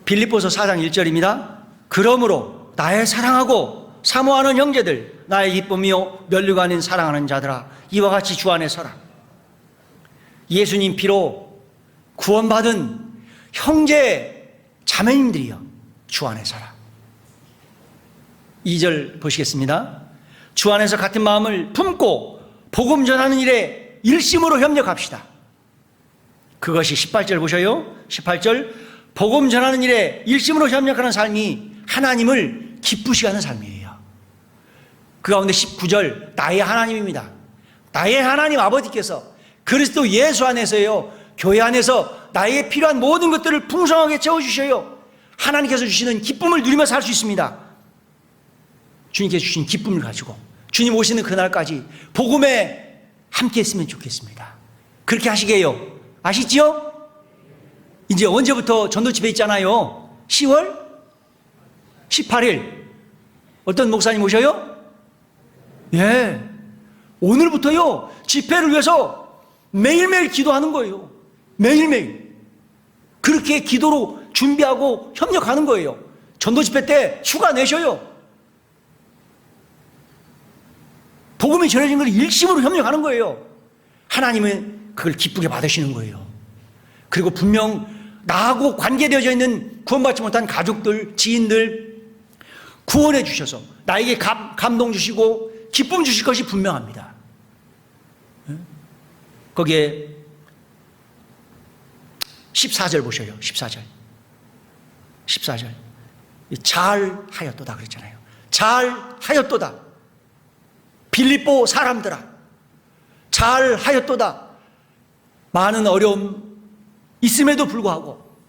빌립보서 4장 1절입니다. 그러므로 나의 사랑하고 사모하는 형제들, 나의 기쁨이요 면류가 아닌 사랑하는 자들아, 이와 같이 주 안에 서라. 예수님 피로 구원받은 형제 자매님들이여 주 안에 서라. 2절 보시겠습니다. 주 안에서 같은 마음을 품고 복음 전하는 일에 일심으로 협력합시다. 그것이 18절 보셔요. 18절, 복음 전하는 일에 일심으로 협력하는 삶이 하나님을 기쁘시게 하는 삶이에요. 그 가운데 19절, 나의 하나님입니다. 나의 하나님 아버지께서 그리스도 예수 안에서요, 교회 안에서 나에게 필요한 모든 것들을 풍성하게 채워주셔요. 하나님께서 주시는 기쁨을 누리며 살 수 있습니다. 주님께서 주신 기쁨을 가지고 주님 오시는 그날까지 복음에 함께 했으면 좋겠습니다. 그렇게 하시게요. 아시지요? 이제 언제부터 전도 집회 있잖아요. 10월 18일 어떤 목사님 오셔요? 예, 오늘부터요 집회를 위해서 매일매일 기도하는 거예요. 매일매일 그렇게 기도로 준비하고 협력하는 거예요. 전도 집회 때 휴가 내셔요. 복음이 전해진 걸 일심으로 협력하는 거예요. 하나님은 그걸 기쁘게 받으시는 거예요. 그리고 분명 나하고 관계되어져 있는 구원받지 못한 가족들, 지인들 구원해 주셔서 나에게 감동 주시고 기쁨 주실 것이 분명합니다. 거기에 14절 보셔요. 14절. 잘 하였도다 그랬잖아요. 잘 하였도다. 빌립보 사람들아, 잘 하였도다. 많은 어려움 있음에도 불구하고,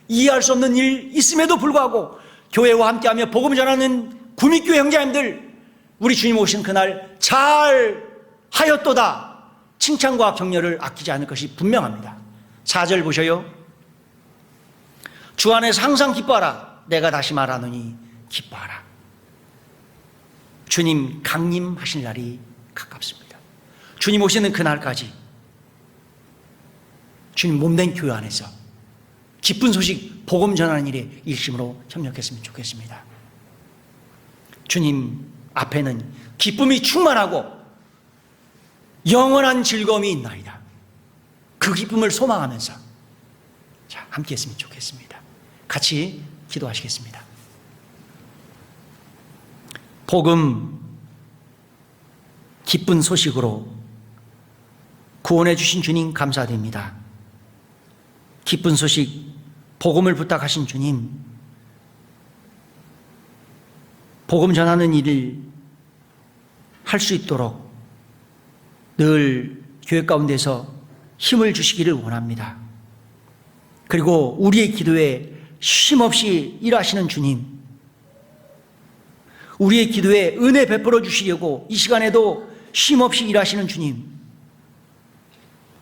이해할 수 없는 일 있음에도 불구하고 교회와 함께하며 복음 전하는 구미교회 형제님들, 우리 주님 오신 그날 잘 하였도다. 칭찬과 격려를 아끼지 않을 것이 분명합니다. 4절 보셔요. 주 안에서 항상 기뻐하라. 내가 다시 말하노니 기뻐하라. 주님 강림하실 날이 가깝습니다. 주님 오시는 그날까지 주님 몸된 교회 안에서 기쁜 소식 복음 전하는 일에 일심으로 협력했으면 좋겠습니다. 주님 앞에는 기쁨이 충만하고 영원한 즐거움이 있나이다. 그 기쁨을 소망하면서 자, 함께 했으면 좋겠습니다. 같이 기도하시겠습니다. 복음 기쁜 소식으로 구원해 주신 주님 감사드립니다. 기쁜 소식 복음을 부탁하신 주님, 복음 전하는 일을 할 수 있도록 늘 교회 가운데서 힘을 주시기를 원합니다. 그리고 우리의 기도에 쉼없이 일하시는 주님, 우리의 기도에 은혜 베풀어 주시려고 이 시간에도 쉼없이 일하시는 주님,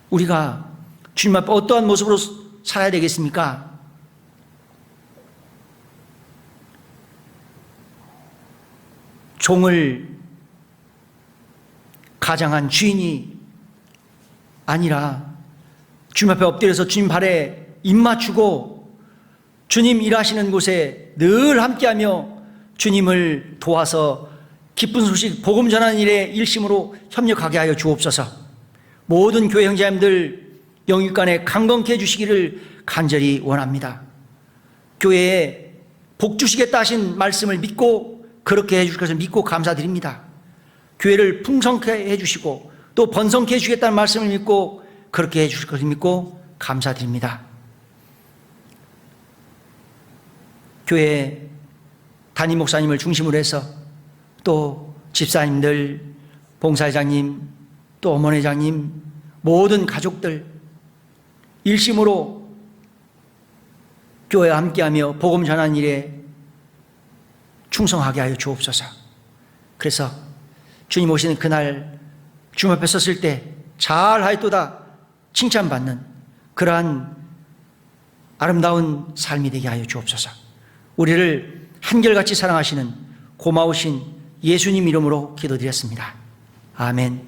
우리가 주님 앞에 어떠한 모습으로 살아야 되겠습니까? 종을 가장한 주인이 아니라 주님 앞에 엎드려서 주님 발에 입 맞추고 주님 일하시는 곳에 늘 함께하며 주님을 도와서 기쁜 소식 복음 전하는 일에 일심으로 협력하게 하여 주옵소서. 모든 교회 형제님들 영육간에 강건케 해주시기를 간절히 원합니다. 교회에 복 주시겠다 하신 말씀을 믿고 그렇게 해주실 것을 믿고 감사드립니다. 교회를 풍성케 해주시고 또 번성케 해주시겠다는 말씀을 믿고 그렇게 해주실 것을 믿고 감사드립니다. 교회 담임 목사님을 중심으로 해서 또 집사님들, 봉사회장님, 또 어머니장님, 모든 가족들 일심으로 교회와 함께하며 복음 전하는 일에 충성하게 하여 주옵소서. 그래서 주님 오시는 그날 주님 앞에 섰을 때 잘하였도다 칭찬받는 그러한 아름다운 삶이 되게 하여 주옵소서. 우리를 한결같이 사랑하시는 고마우신 예수님 이름으로 기도드렸습니다. 아멘.